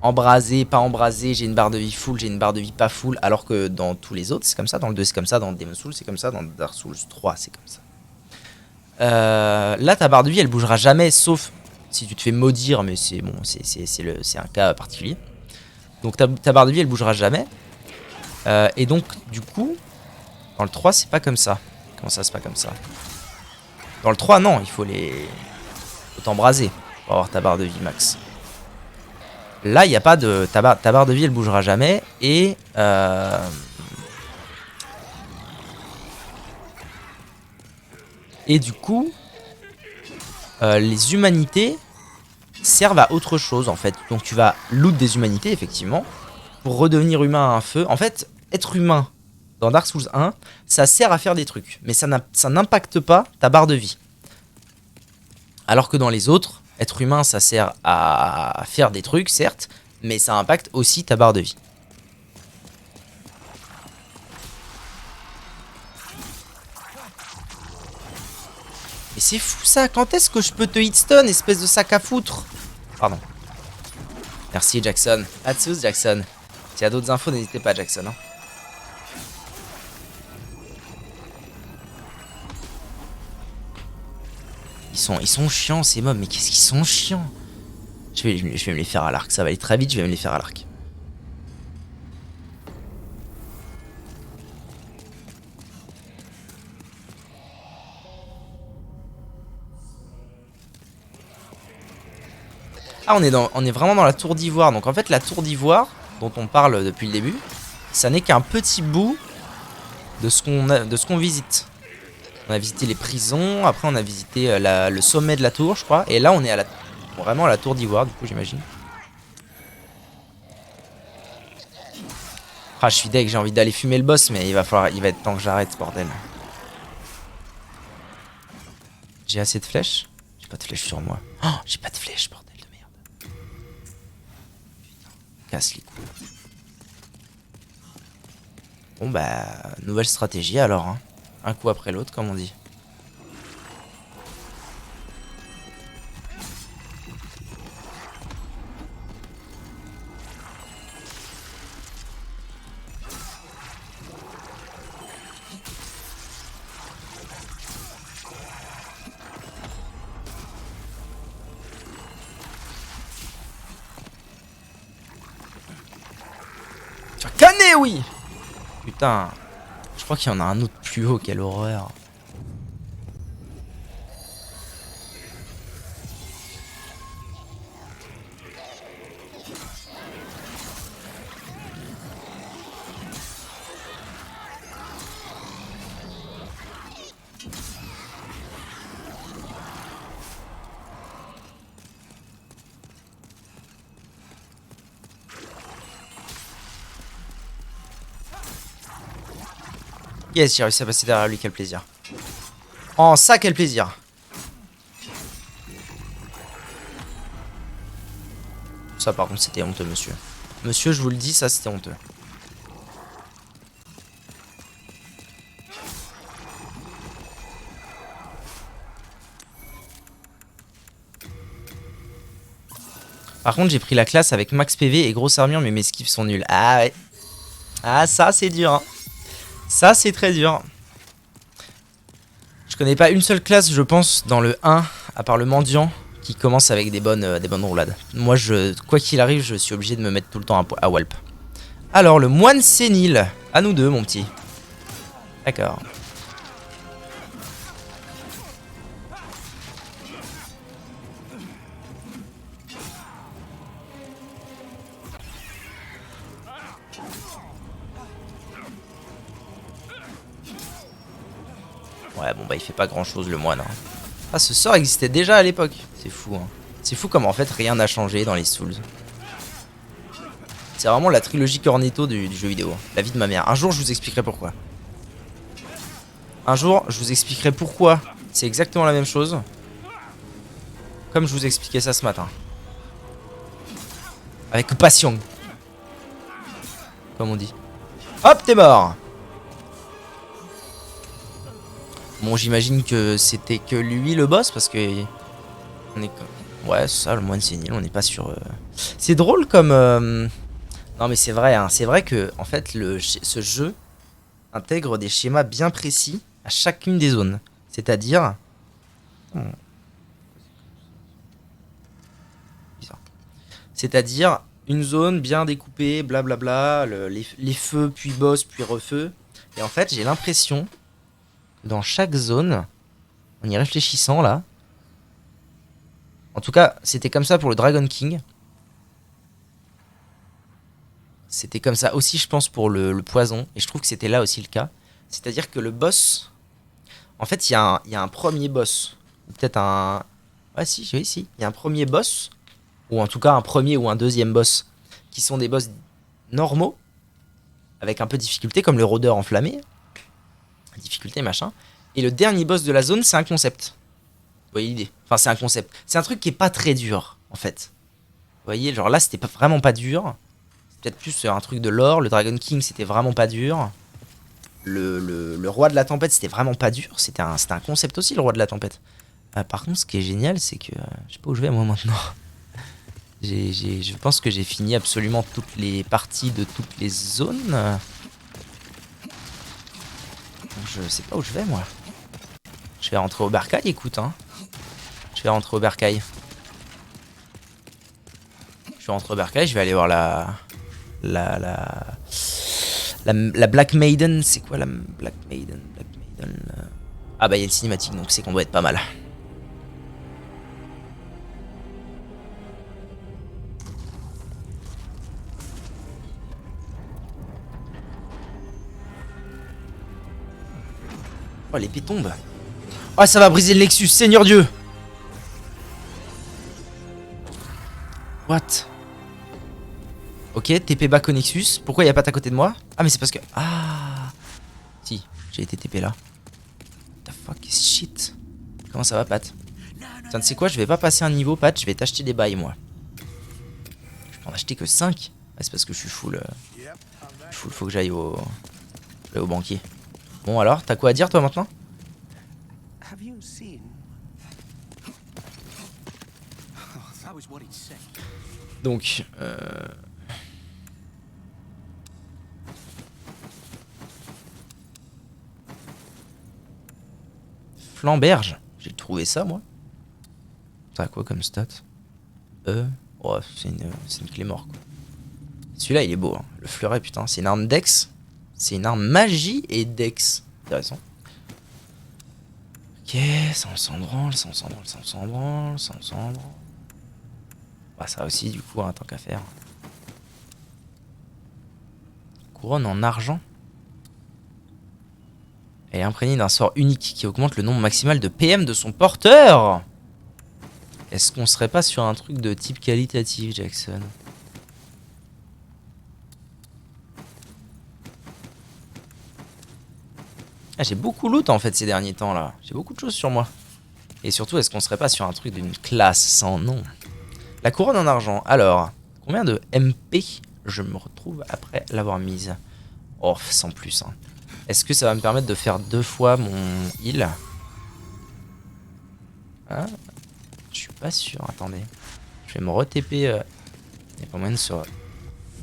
embrasé, pas embrasé, j'ai une barre de vie full, j'ai une barre de vie pas full, alors que dans tous les autres c'est comme ça, dans le 2 c'est comme ça, dans Demon's Souls c'est comme ça, dans Dark Souls 3 c'est comme ça. Là ta barre de vie elle bougera jamais, sauf si tu te fais maudire, mais c'est bon, c'est un cas particulier. Donc ta barre de vie elle bougera jamais. Et donc du coup, dans le 3 c'est pas comme ça. Comment ça c'est pas comme ça? Dans le 3 non, il faut t'embraser pour avoir ta barre de vie max. Là il n'y a pas de... Ta barre de vie elle bougera jamais. Et... Et du coup... les humanités servent à autre chose en fait. Donc tu vas loot des humanités effectivement pour redevenir humain à un feu. En fait, être humain dans Dark Souls 1, ça sert à faire des trucs, mais ça n'impacte pas ta barre de vie. Alors que dans les autres, être humain ça sert à faire des trucs certes, mais ça impacte aussi ta barre de vie. Mais c'est fou ça, quand est-ce que je peux te hitstun, espèce de sac à foutre? Pardon. Merci Jackson. À tous Jackson. S'il y a d'autres infos, n'hésitez pas Jackson. Hein. Ils sont chiants ces mobs, mais qu'est-ce qu'ils sont chiants. Je vais me les faire à l'arc, ça va aller très vite, je vais me les faire à l'arc. Ah, on est vraiment dans la tour d'ivoire. Donc en fait la tour d'ivoire, dont on parle depuis le début, ça n'est qu'un petit bout de ce qu'on visite. On a visité les prisons, après on a visité le sommet de la tour je crois. Et là on est vraiment à la tour d'ivoire du coup j'imagine. Ah je suis deg, j'ai envie d'aller fumer le boss mais il va être temps que j'arrête ce bordel. J'ai assez de flèches? J'ai pas de flèches sur moi. Oh j'ai pas de flèches bordel de merde. Putain, casse les couilles. Bon bah nouvelle stratégie alors hein. Un coup après l'autre comme on dit. oui. Putain. Je crois qu'il y en a un autre plus haut, quelle horreur. Yes, j'ai réussi à passer derrière lui, quel plaisir. Oh, ça, quel plaisir. Ça, par contre, c'était honteux, monsieur. Monsieur, je vous le dis, ça, c'était honteux. Par contre, j'ai pris la classe avec max PV et grosse armure, mais mes skiffs sont nuls. Ah ouais. Ah, ça, c'est dur, hein. Ça, c'est très dur. Je connais pas une seule classe, je pense, dans le 1, à part le mendiant, qui commence avec des bonnes roulades. Moi, quoi qu'il arrive, je suis obligé de me mettre tout le temps à Walp. Alors, le moine sénile. À nous deux, mon petit. D'accord. Ouais, bon, bah, il fait pas grand chose, le moine. Hein. Ah, ce sort existait déjà à l'époque. C'est fou, hein. C'est fou comme en fait rien n'a changé dans les Souls. C'est vraiment la trilogie Cornetto du jeu vidéo. La vie de ma mère. Un jour, je vous expliquerai pourquoi. Un jour, je vous expliquerai pourquoi c'est exactement la même chose. Comme je vous expliquais ça ce matin. Avec passion. Comme on dit. Hop, t'es mort. Bon, j'imagine que c'était que lui le boss parce que... On est... Ouais, c'est ça, le moine sénile, on n'est pas sur... C'est drôle comme... Non mais c'est vrai, hein, c'est vrai que en fait ce jeu intègre des schémas bien précis à chacune des zones. C'est-à-dire... C'est-à-dire une zone bien découpée, blablabla, les feux, puis boss, puis refeu. Et en fait, j'ai l'impression que dans chaque zone, en y réfléchissant là... En tout cas, c'était comme ça pour le Dragon King. C'était comme ça aussi, je pense, pour le poison. Et je trouve que c'était là aussi le cas. C'est-à-dire que le boss... En fait, il y a un premier boss. Peut-être un... Ouais, si, oui, si. Il y a un premier boss. Ou en tout cas, un premier ou un deuxième boss. Qui sont des boss normaux. Avec un peu de difficulté, comme le rôdeur enflammé. Difficulté, machin. Et le dernier boss de la zone, c'est un concept. Vous voyez l'idée? Enfin, c'est un concept. C'est un truc qui est pas très dur, en fait. Vous voyez, genre là, c'était vraiment pas dur. Peut-être plus un truc de lore. Le Dragon King, c'était vraiment pas dur. Le roi de la tempête, c'était vraiment pas dur. C'était un concept aussi, le roi de la tempête. Par contre, ce qui est génial, c'est que... je sais pas où je vais, moi, maintenant. Je pense que j'ai fini absolument toutes les parties de toutes les zones. Je sais pas où je vais, moi. Je vais rentrer au bercail, écoute, hein. Je vais rentrer au bercail. Je vais rentrer au bercail, je vais aller voir la Black Maiden. C'est quoi la Black Maiden? Ah bah il y a une cinématique, donc c'est qu'on doit être pas mal. Oh, l'épée tombe. Oh, ça va briser le Nexus, Seigneur Dieu. What? Ok, TP back au Nexus. Pourquoi il n'y a pas à côté de moi? Ah, mais c'est parce que... Ah. Si, j'ai été TP là. What the fuck is shit? Comment ça va, Pat? Putain, tu sais quoi? Je vais pas passer un niveau, Pat. Je vais t'acheter des bails, moi. Je peux en acheter que 5. Ah, c'est parce que je suis full. Faut que j'aille au banquier. Bon, alors, t'as quoi à dire, toi, maintenant? Donc, Flamberge. J'ai trouvé ça, moi. T'as quoi comme stat? Oh, c'est une clé mort, quoi. Celui-là, il est beau. Hein. Le fleuret, putain. C'est une arme Dex. C'est une arme magie et Dex. Intéressant. Ok, ça on s'en branle, ça on s'en branle, ça on s'en branle, ça on s'en branle. Bah ça aussi, du coup, hein, tant qu'à faire. Couronne en argent. Elle est imprégnée d'un sort unique qui augmente le nombre maximal de PM de son porteur. Est-ce qu'on serait pas sur un truc de type qualitatif, Jackson? Ah, j'ai beaucoup loot en fait ces derniers temps là. J'ai beaucoup de choses sur moi. Et surtout, est-ce qu'on serait pas sur un truc d'une classe sans nom? La couronne en argent. Alors, combien de MP je me retrouve après l'avoir mise? Oh, sans plus. Hein. Est-ce que ça va me permettre de faire 2 fois mon heal? Hein? Je suis pas sûr. Attendez. Je vais me re-TP. Il n'y a pas moyen de se...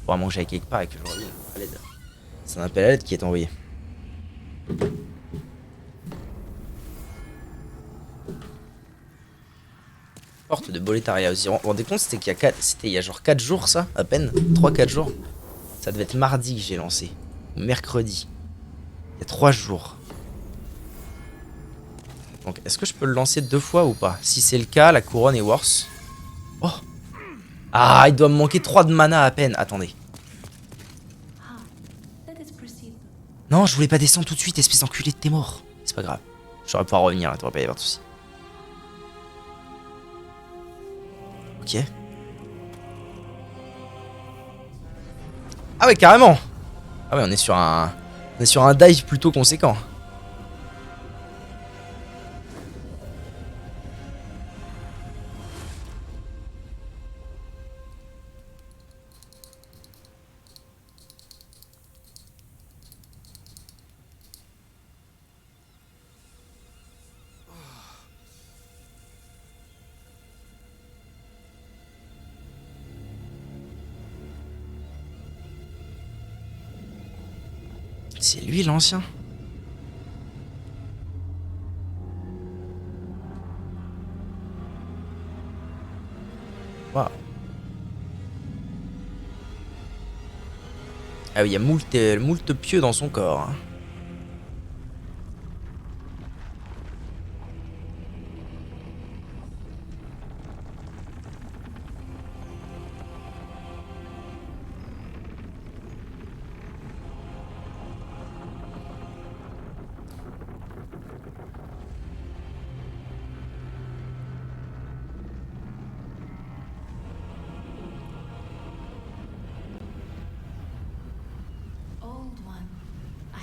Vraiment que j'aille quelque part et que je revienne à l'aide. C'est un appel à l'aide qui est envoyé. Porte de Boletaria. Vous vous rendez compte, c'était il y a genre 4 jours ça, à peine 3-4 jours. Ça devait être mardi que j'ai lancé. Mercredi. Il y a 3 jours. Donc est-ce que je peux le lancer 2 fois ou pas? Si c'est le cas, la couronne est worse. Oh. Ah, il doit me manquer 3 de mana à peine. Attendez. Non, je voulais pas descendre tout de suite, espèce d'enculé de t'es mort. C'est pas grave. J'aurais pouvoir revenir, là, t'aurais pas y avoir de soucis. Ok. Ah ouais, carrément. Ah ouais, on est sur un dive plutôt conséquent. C'est lui l'ancien. Waouh. Ah oui, il y a moult pieux dans son corps. Hein.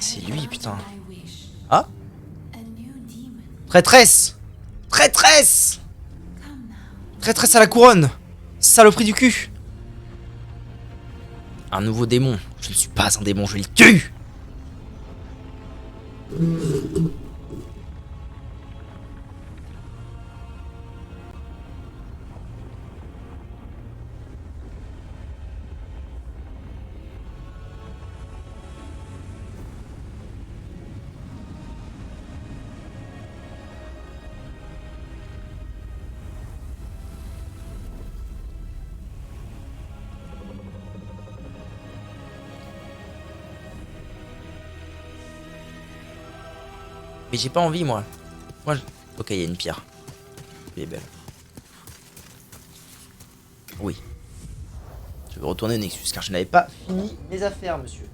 C'est lui, putain. Ah? Traîtresse! Traîtresse! Traîtresse à la couronne! Saloperie du cul! Un nouveau démon. Je ne suis pas un démon, je le tue! Mais j'ai pas envie, moi. Ok, il y a une pierre. Elle est belle. Oui. Je vais retourner au Nexus, car je n'avais pas fini mes affaires, monsieur.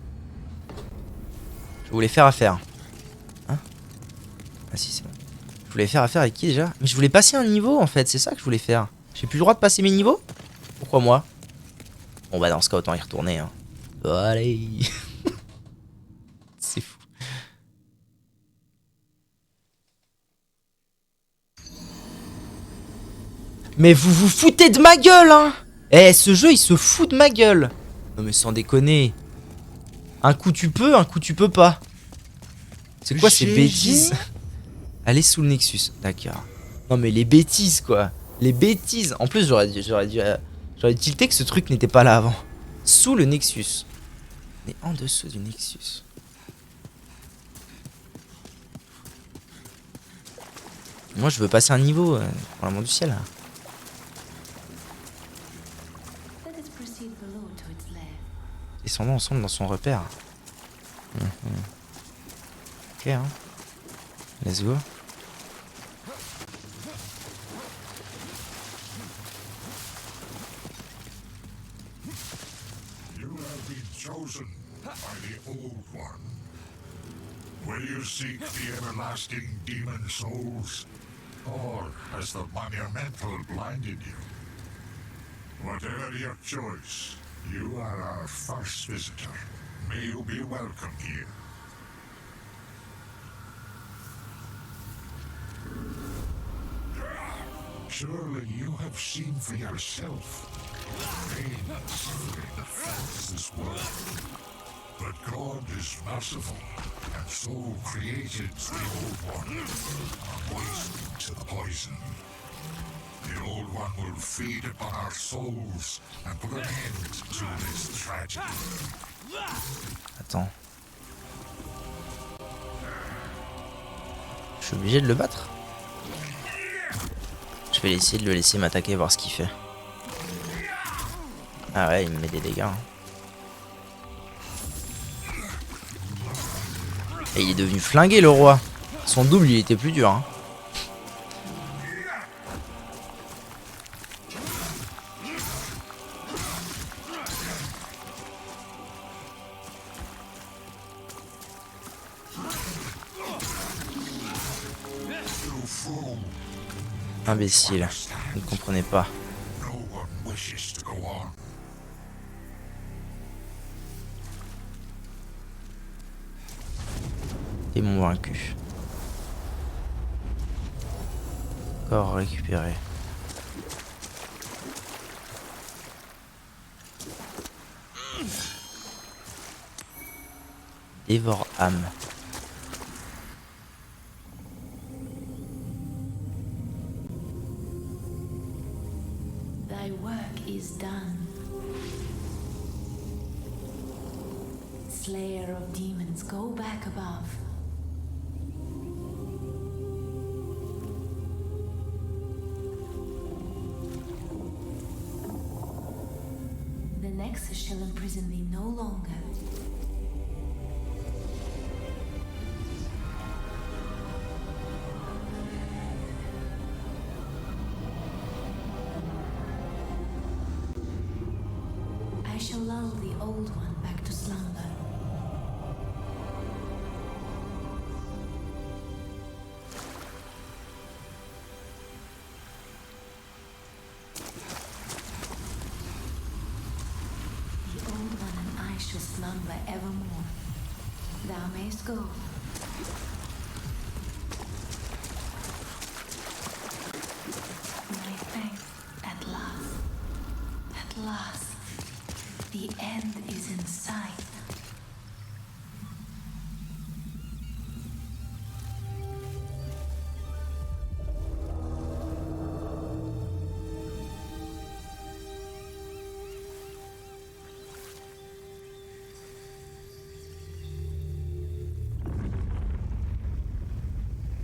Je voulais faire affaire. Hein? Ah si, c'est bon. Je voulais faire affaire avec qui, déjà? Mais je voulais passer un niveau, en fait. C'est ça que je voulais faire. J'ai plus le droit de passer mes niveaux? Pourquoi moi? Bon, bah dans ce cas, autant y retourner, hein. Allez. C'est fou. Mais vous vous foutez de ma gueule, hein! Eh, ce jeu, il se fout de ma gueule! Non mais sans déconner. Un coup tu peux, un coup tu peux pas. C'est quoi ces bêtises? Allez sous le Nexus, d'accord. Non mais les bêtises, quoi. Les bêtises. En plus, j'aurais tilté que ce truc n'était pas là avant. Sous le Nexus. Mais en dessous du Nexus. Moi, je veux passer un niveau, pour l'amour du ciel. descendons ensemble dans son repère. Ok, hein. Let's go. You have been chosen by the Old One. Will you seek the everlasting demon souls? Or has the monumental blinded you? Whatever your choice, you are our first visitor. May you be welcome here. Surely you have seen for yourself pain and suffering that fills this world. But God is merciful, and so created the Old One, a poison to the poison. The Old One will feed upon our souls and put an end to this tragedy. Attends. Je suis obligé de le battre? Je vais essayer de le laisser m'attaquer, voir ce qu'il fait. Ah ouais, il me met des dégâts. Hein. Et il est devenu flingué, le roi. Son double, il était plus dur. Hein. Imbécile, vous ne comprenez pas. Démon vaincu. Corps récupéré. Dévore âme. Thy work is done. Slayer of demons, go back above. The Nexus shall imprison thee no longer. I shall lull the Old One back to slumber. The Old One and I shall slumber evermore. Thou mayst go. My thanks, at last. At last. The end is in sight.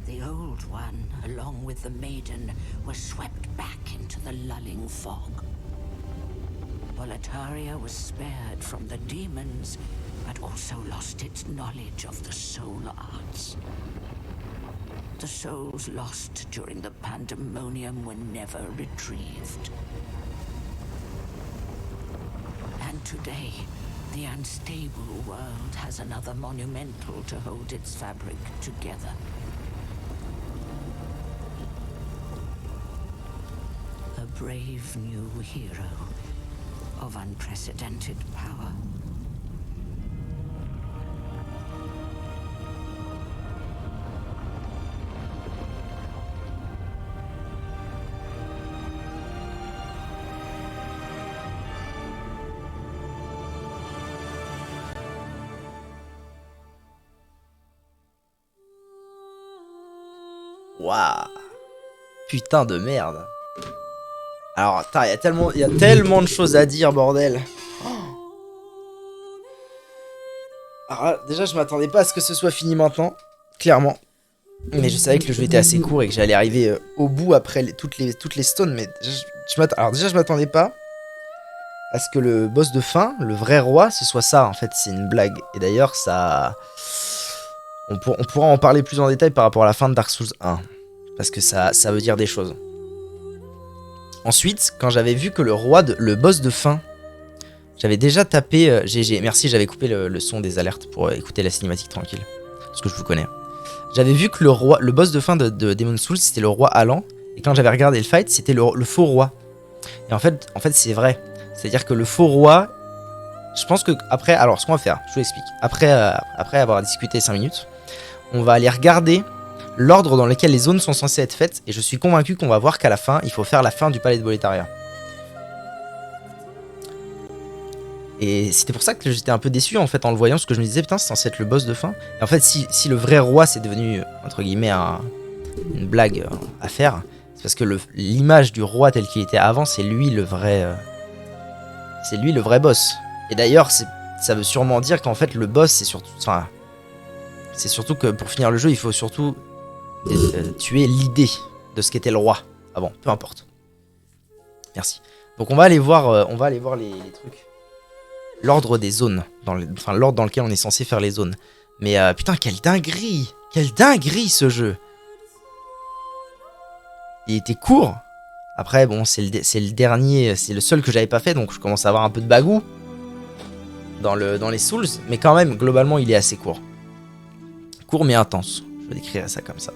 The Old One, along with the maiden, was swept back into the lulling fog. Boletaria was spared from the demons, but also lost its knowledge of the soul arts. The souls lost during the pandemonium were never retrieved. And today, the unstable world has another monumental to hold its fabric together. A brave new hero of unprecedented power. Waouh. Putain de merde. Alors, attends, il y a tellement de choses à dire, bordel. Alors là, déjà, je m'attendais pas à ce que ce soit fini maintenant, clairement. Mais je savais que le jeu était assez court et que j'allais arriver au bout après toutes les stones. Mais déjà, je m'attendais pas. à ce que le boss de fin, le vrai roi, ce soit ça. En fait, c'est une blague. Et d'ailleurs, ça... On pourra en parler plus en détail par rapport à la fin de Dark Souls 1. Parce que ça veut dire des choses. Ensuite, quand j'avais vu que le boss de fin... J'avais déjà tapé... GG, merci, j'avais coupé le son des alertes pour écouter la cinématique tranquille. Parce que je vous connais. J'avais vu que le boss de fin de Demon's Souls, c'était le roi Alan. Et quand j'avais regardé le fight, c'était le faux roi. Et en fait c'est vrai. C'est-à-dire que le faux roi... Je pense que après... Alors, ce qu'on va faire, je vous explique. Après avoir discuté 5 minutes, on va aller regarder l'ordre dans lequel les zones sont censées être faites. Et je suis convaincu qu'on va voir qu'à la fin, il faut faire la fin du palais de Boletaria. Et c'était pour ça que j'étais un peu déçu en fait en le voyant, parce que je me disais putain c'est censé être le boss de fin. Et en fait si le vrai roi c'est devenu entre guillemets une blague à faire, c'est parce que l'image du roi tel qu'il était avant c'est lui le vrai boss. Et d'ailleurs ça veut sûrement dire qu'en fait le boss c'est surtout que pour finir le jeu il faut surtout tuer l'idée de ce qu'était le roi. Ah bon, peu importe. Merci. Donc on va aller voir les trucs. L'ordre des zones, enfin l'ordre dans lequel on est censé faire les zones. Mais putain, quelle dinguerie ce jeu. Il était court. Après, bon, c'est le dernier, c'est le seul que j'avais pas fait, donc je commence à avoir un peu de bagou dans les Souls. Mais quand même, globalement, il est assez court. Court mais intense. Je vais décrire ça comme ça.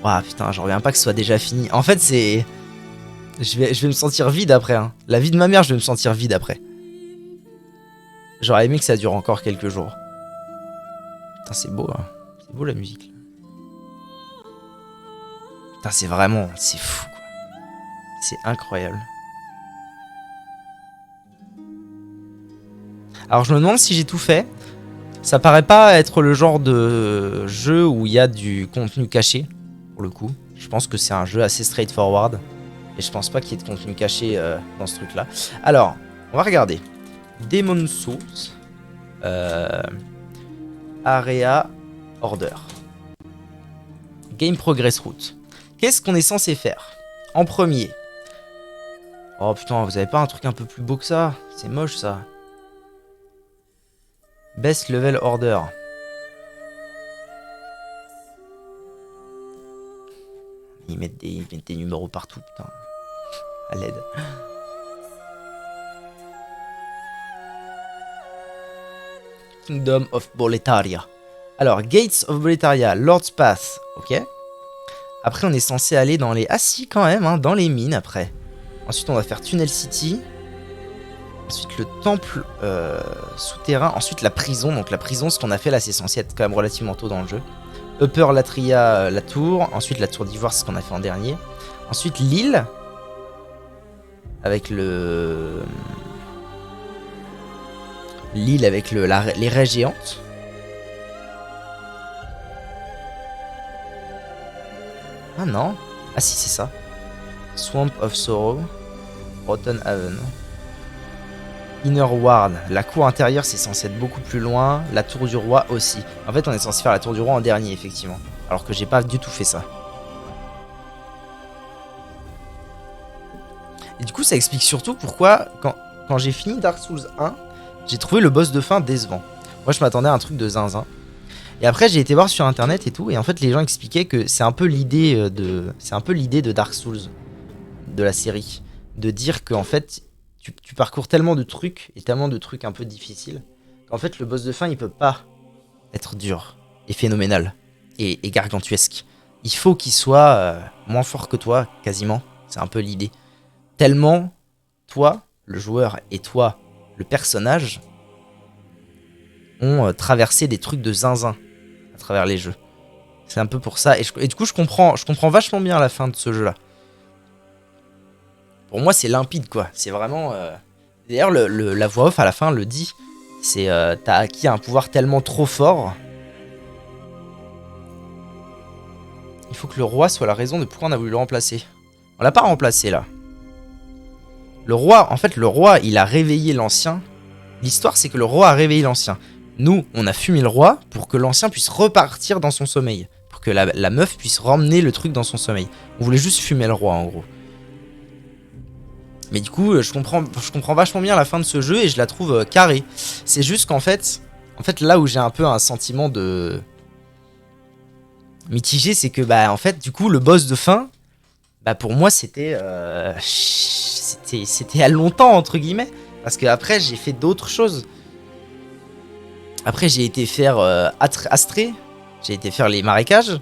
Ouah, putain, j'en reviens pas que ce soit déjà fini. En fait, c'est... Je vais me sentir vide après. Hein. La vie de ma mère, je vais me sentir vide après. J'aurais aimé que ça dure encore quelques jours. Putain, c'est beau, hein. C'est beau la musique. Putain, c'est vraiment... C'est fou, quoi. C'est incroyable. Alors, je me demande si j'ai tout fait. Ça paraît pas être le genre de jeu où il y a du contenu caché, pour le coup. Je pense que c'est un jeu assez straightforward. Et je pense pas qu'il y ait de contenu caché dans ce truc-là. Alors, on va regarder. Demon's Souls, Area Order, Game Progress Route. Qu'est-ce qu'on est censé faire en premier? Oh putain, vous avez pas un truc un peu plus beau que ça? C'est moche ça. Best Level Order. Ils mettent des numéros partout, putain. À l'aide. Kingdom of Boletaria. Alors, Gates of Boletaria, Lord's Path, ok. Après, on est censé aller dans les... Ah si, quand même, hein, dans les mines, après. Ensuite, on va faire Tunnel City. Ensuite, le temple souterrain. Ensuite, la prison. Donc, la prison, ce qu'on a fait là, c'est censé être quand même relativement tôt dans le jeu. Upper Latria, la tour. Ensuite, la tour d'ivoire, c'est ce qu'on a fait en dernier. Ensuite, l'île. Avec le... L'île avec les raies géantes. Ah non. Ah si, c'est ça. Swamp of Sorrow. Rotten Haven. Inner Ward. La cour intérieure, c'est censé être beaucoup plus loin. La tour du roi aussi. En fait, on est censé faire la tour du roi en dernier, effectivement. Alors que j'ai pas du tout fait ça. Et du coup, ça explique surtout pourquoi, quand j'ai fini Dark Souls 1... J'ai trouvé le boss de fin décevant. Moi, je m'attendais à un truc de zinzin. Et après, j'ai été voir sur internet et tout. Et en fait, les gens expliquaient que c'est un peu l'idée de Dark Souls, de la série. De dire qu'en fait, tu parcours tellement de trucs, et tellement de trucs un peu difficiles, qu'en fait, le boss de fin, il peut pas être dur, et phénoménal, et gargantuesque. Il faut qu'il soit moins fort que toi, quasiment. C'est un peu l'idée. Tellement, toi, le joueur, et toi, le personnage, ont traversé des trucs de zinzin à travers les jeux. C'est un peu pour ça. Et du coup, je comprends vachement bien la fin de ce jeu-là. Pour moi, c'est limpide, quoi. C'est vraiment... D'ailleurs, la voix off à la fin le dit. C'est t'as acquis un pouvoir tellement trop fort. Il faut que le roi soit la raison de pourquoi on a voulu le remplacer. On l'a pas remplacé, là. Le roi, en fait, il a réveillé l'ancien. L'histoire, c'est que le roi a réveillé l'ancien. Nous, on a fumé le roi pour que l'ancien puisse repartir dans son sommeil. Pour que la meuf puisse ramener le truc dans son sommeil. On voulait juste fumer le roi, en gros. Mais du coup, je comprends vachement bien la fin de ce jeu et je la trouve carrée. C'est juste qu'en fait, là où j'ai un peu un sentiment de mitigé, c'est que bah en fait, du coup, le boss de fin, bah pour moi, c'était à longtemps entre guillemets, parce que après j'ai fait d'autres choses. Après, j'ai été faire Astrée, j'ai été faire les marécages.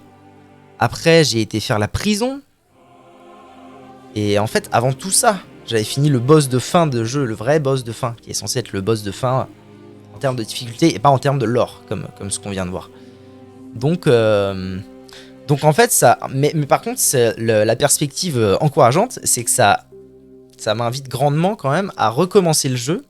Après, j'ai été faire la prison. Et en fait, avant tout ça, j'avais fini le boss de fin de jeu, le vrai boss de fin, qui est censé être le boss de fin en termes de difficulté et pas en termes de lore, comme ce qu'on vient de voir. Donc en fait, ça. Mais par contre, la perspective encourageante, c'est que ça m'invite grandement quand même à recommencer le jeu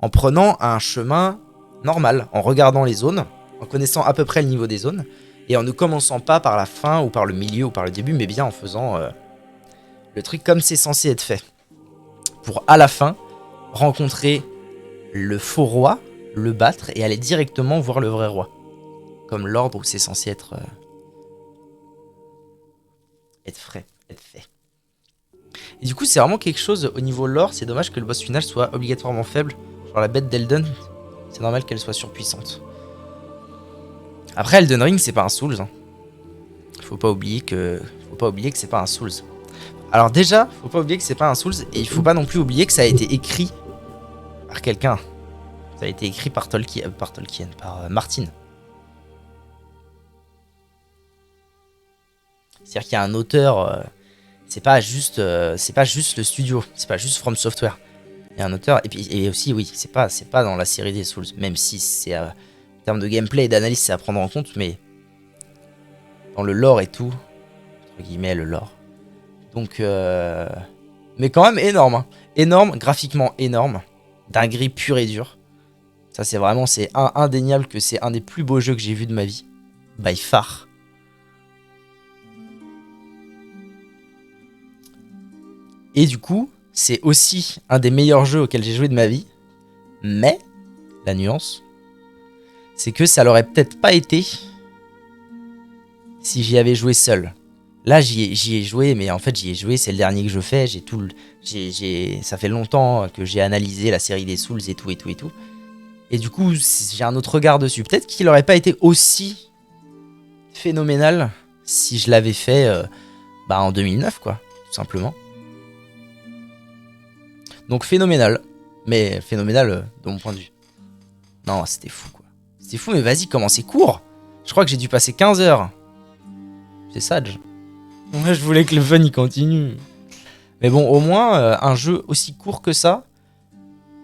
en prenant un chemin normal, en regardant les zones, en connaissant à peu près le niveau des zones, et en ne commençant pas par la fin ou par le milieu ou par le début, mais bien en faisant le truc comme c'est censé être fait. Pour à la fin rencontrer le faux roi, le battre et aller directement voir le vrai roi. Comme l'ordre où c'est censé être fait. Et du coup, c'est vraiment quelque chose au niveau lore. C'est dommage que le boss final soit obligatoirement faible. Genre la bête d'Elden, c'est normal qu'elle soit surpuissante. Après, Elden Ring, c'est pas un Souls. Hein. Faut pas oublier que c'est pas un Souls. Alors déjà, faut pas oublier que c'est pas un Souls. Et il faut pas non plus oublier que ça a été écrit par quelqu'un. Ça a été écrit par Martin. C'est-à-dire qu'il y a un auteur, c'est pas juste le studio, c'est pas juste From Software. Il y a un auteur, et aussi, oui, c'est pas dans la série des Souls, même si c'est en termes de gameplay et d'analyse, c'est à prendre en compte, mais dans le lore et tout, entre guillemets, le lore. Donc, mais quand même énorme, hein. Énorme, graphiquement énorme, dinguerie pure et dure. Ça, c'est vraiment, c'est indéniable que c'est un des plus beaux jeux que j'ai vu de ma vie, by far. Et du coup, c'est aussi un des meilleurs jeux auxquels j'ai joué de ma vie. Mais, la nuance, c'est que ça l'aurait peut-être pas été si j'y avais joué seul. Là, j'y ai joué, mais en fait, j'y ai joué, c'est le dernier que je fais. Ça fait longtemps que j'ai analysé la série des Souls et tout. Et du coup, j'ai un autre regard dessus. Peut-être qu'il aurait pas été aussi phénoménal si je l'avais fait en 2009, quoi, tout simplement. Donc phénoménal, mais phénoménal de mon point de vue. Non, c'était fou quoi. C'était fou, mais vas-y, comment c'est court. Je crois que j'ai dû passer 15 heures. C'est sage. Moi, je voulais que le fun il continue. Mais bon, au moins, un jeu aussi court que ça,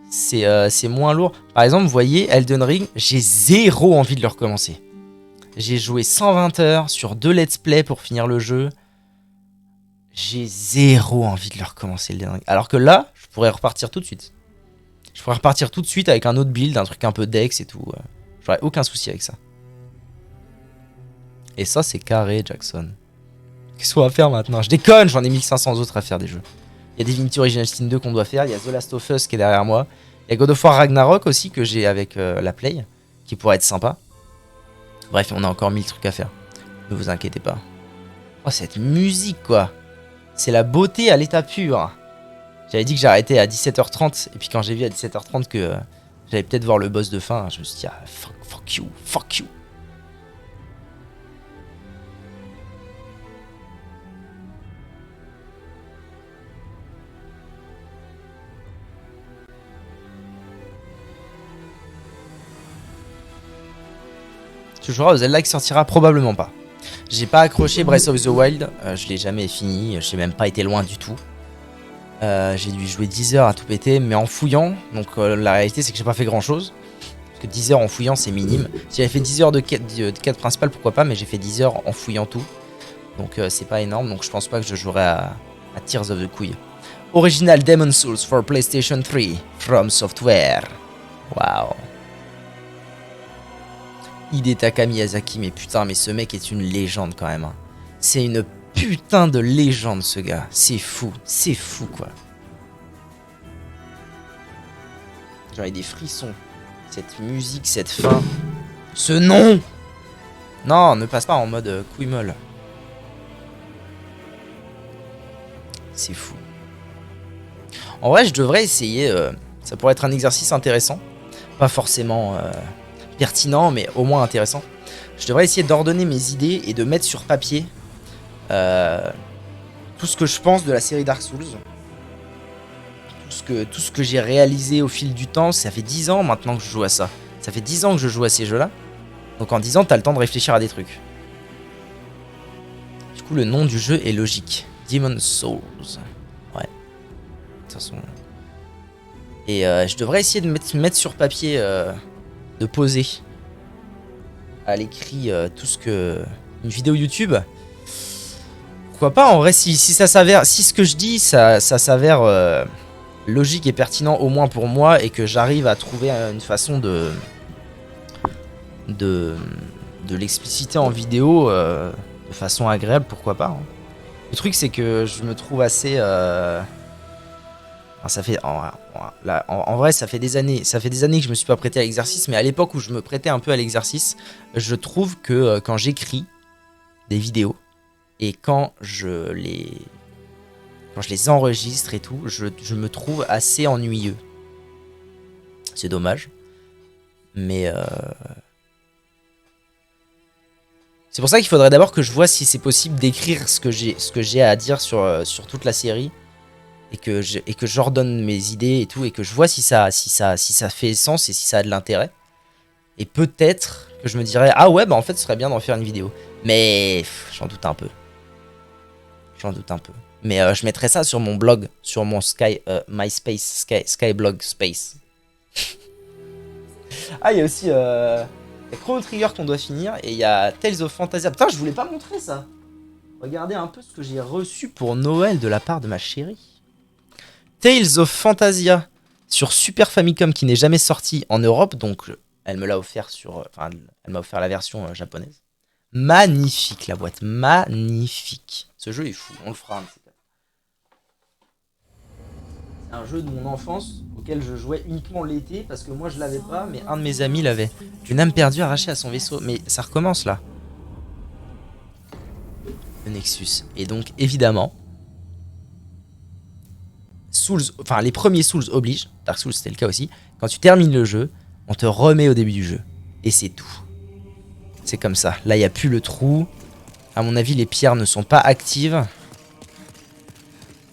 c'est moins lourd. Par exemple, vous voyez, Elden Ring, j'ai zéro envie de le recommencer. J'ai joué 120 heures sur 2 let's play pour finir le jeu. J'ai zéro envie de le recommencer Elden Ring. Alors que là, je pourrais repartir tout de suite. Je pourrais repartir tout de suite avec un autre build, un truc un peu dex et tout. J'aurais aucun souci avec ça. Et ça, c'est carré, Jackson. Qu'est-ce qu'on va faire maintenant? Je déconne, j'en ai 1500 autres à faire des jeux. Il y a Divinity Original Sin 2 qu'on doit faire. Il y a The Last of Us qui est derrière moi. Il y a God of War Ragnarok aussi que j'ai avec la Play, qui pourrait être sympa. Bref, on a encore 1000 trucs à faire. Ne vous inquiétez pas. Oh, cette musique, quoi. C'est la beauté à l'état pur. J'avais dit que j'arrêtais à 17h30. Et puis quand j'ai vu à 17h30 que j'allais peut-être voir le boss de fin, je me suis dit, ah, fuck you. Tu joueras au Zelda qui sortira probablement pas. J'ai pas accroché Breath of the Wild, je l'ai jamais fini, j'ai même pas été loin du tout. J'ai dû jouer 10 heures à tout péter, mais en fouillant, donc la réalité c'est que j'ai pas fait grand chose. Parce que 10 heures en fouillant c'est minime. Si j'avais fait 10 heures de quête principale, pourquoi pas, mais j'ai fait 10 heures en fouillant tout. Donc c'est pas énorme, donc je pense pas que je jouerai à Tears of the Couille. Original Demon's Souls for PlayStation 3, From Software. Waouh. Hidetaka Miyazaki, mais putain, mais ce mec est une légende quand même. Hein. C'est une putain de légende ce gars. C'est fou quoi. J'avais des frissons. Cette musique, cette fin. Ce nom. Non, ne passe pas en mode couille molle. C'est fou. En vrai, je devrais essayer. Ça pourrait être un exercice intéressant. Pas forcément pertinent, mais au moins intéressant. Je devrais essayer d'ordonner mes idées et de mettre sur papier tout ce que je pense de la série Dark Souls. Tout ce que j'ai réalisé au fil du temps. Ça fait 10 ans maintenant que je joue à ça. Ça fait 10 ans que je joue à ces jeux-là. Donc en 10 ans, t'as le temps de réfléchir à des trucs. Du coup, le nom du jeu est logique. Demon's Souls. Ouais. De toute façon. Et je devrais essayer de mettre sur papier, de poser à l'écrit tout ce que... Une vidéo YouTube. Pourquoi pas, en vrai, si ça s'avère... Si ce que je dis, ça s'avère logique et pertinent au moins pour moi, et que j'arrive à trouver une façon de l'expliciter en vidéo de façon agréable, pourquoi pas. Hein. Le truc, c'est que je me trouve assez... ça fait, en vrai, ça fait des années que je me suis pas prêté à l'exercice, mais à l'époque où je me prêtais un peu à l'exercice, je trouve que quand j'écris des vidéos et quand je les enregistre et tout, je me trouve assez ennuyeux. C'est dommage, mais c'est pour ça qu'il faudrait d'abord que je vois si c'est possible d'écrire ce que j'ai à dire sur toute la série. Et que j'ordonne mes idées et tout, et que je vois si ça fait sens et si ça a de l'intérêt. Et peut-être que je me dirais, ah ouais, bah en fait ce serait bien d'en faire une vidéo. Mais j'en doute un peu. Mais je mettrai ça sur mon blog, sur mon MySpace, Skyblog Space. Ah, il y a aussi Chrono Trigger qu'on doit finir, et il y a Tales of Phantasia. Putain, je voulais pas montrer ça. Regardez un peu ce que j'ai reçu pour Noël de la part de ma chérie. Tales of Phantasia sur Super Famicom, qui n'est jamais sorti en Europe, donc elle me l'a offert elle m'a offert la version japonaise. Magnifique la boîte, magnifique. Ce jeu est fou, on le fera un de ces quatre. C'est un jeu de mon enfance auquel je jouais uniquement l'été parce que moi je l'avais pas, mais un de mes amis l'avait. Une âme perdue arrachée à son vaisseau, mais ça recommence là. Le Nexus. Et donc évidemment, les premiers Souls obligent, Dark Souls c'était le cas aussi, quand tu termines le jeu, on te remet au début du jeu. Et c'est tout. C'est comme ça. Là, il n'y a plus le trou. À mon avis, les pierres ne sont pas actives.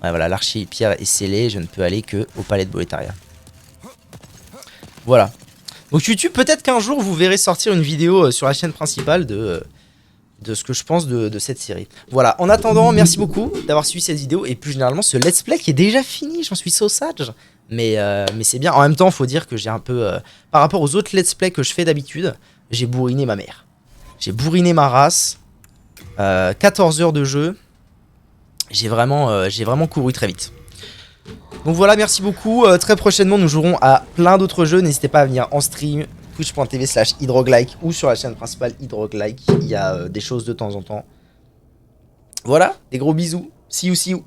Ouais, voilà, l'archi-pierre est scellée. Je ne peux aller que au palais de Boletaria. Voilà. Donc YouTube, peut-être qu'un jour, vous verrez sortir une vidéo sur la chaîne principale de ce que je pense de cette série. Voilà, en attendant, merci beaucoup d'avoir suivi cette vidéo, et plus généralement ce let's play qui est déjà fini, j'en suis so sage, mais c'est bien. En même temps, faut dire que j'ai un peu, par rapport aux autres let's play que je fais d'habitude, j'ai bourriné ma mère. J'ai bourriné ma race, 14 heures de jeu, j'ai vraiment couru très vite. Donc voilà, merci beaucoup, très prochainement nous jouerons à plein d'autres jeux, n'hésitez pas à venir en stream, twitch.tv/hydroglike ou sur la chaîne principale Hydroglike, il y a des choses de temps en temps. Voilà, des gros bisous, see you.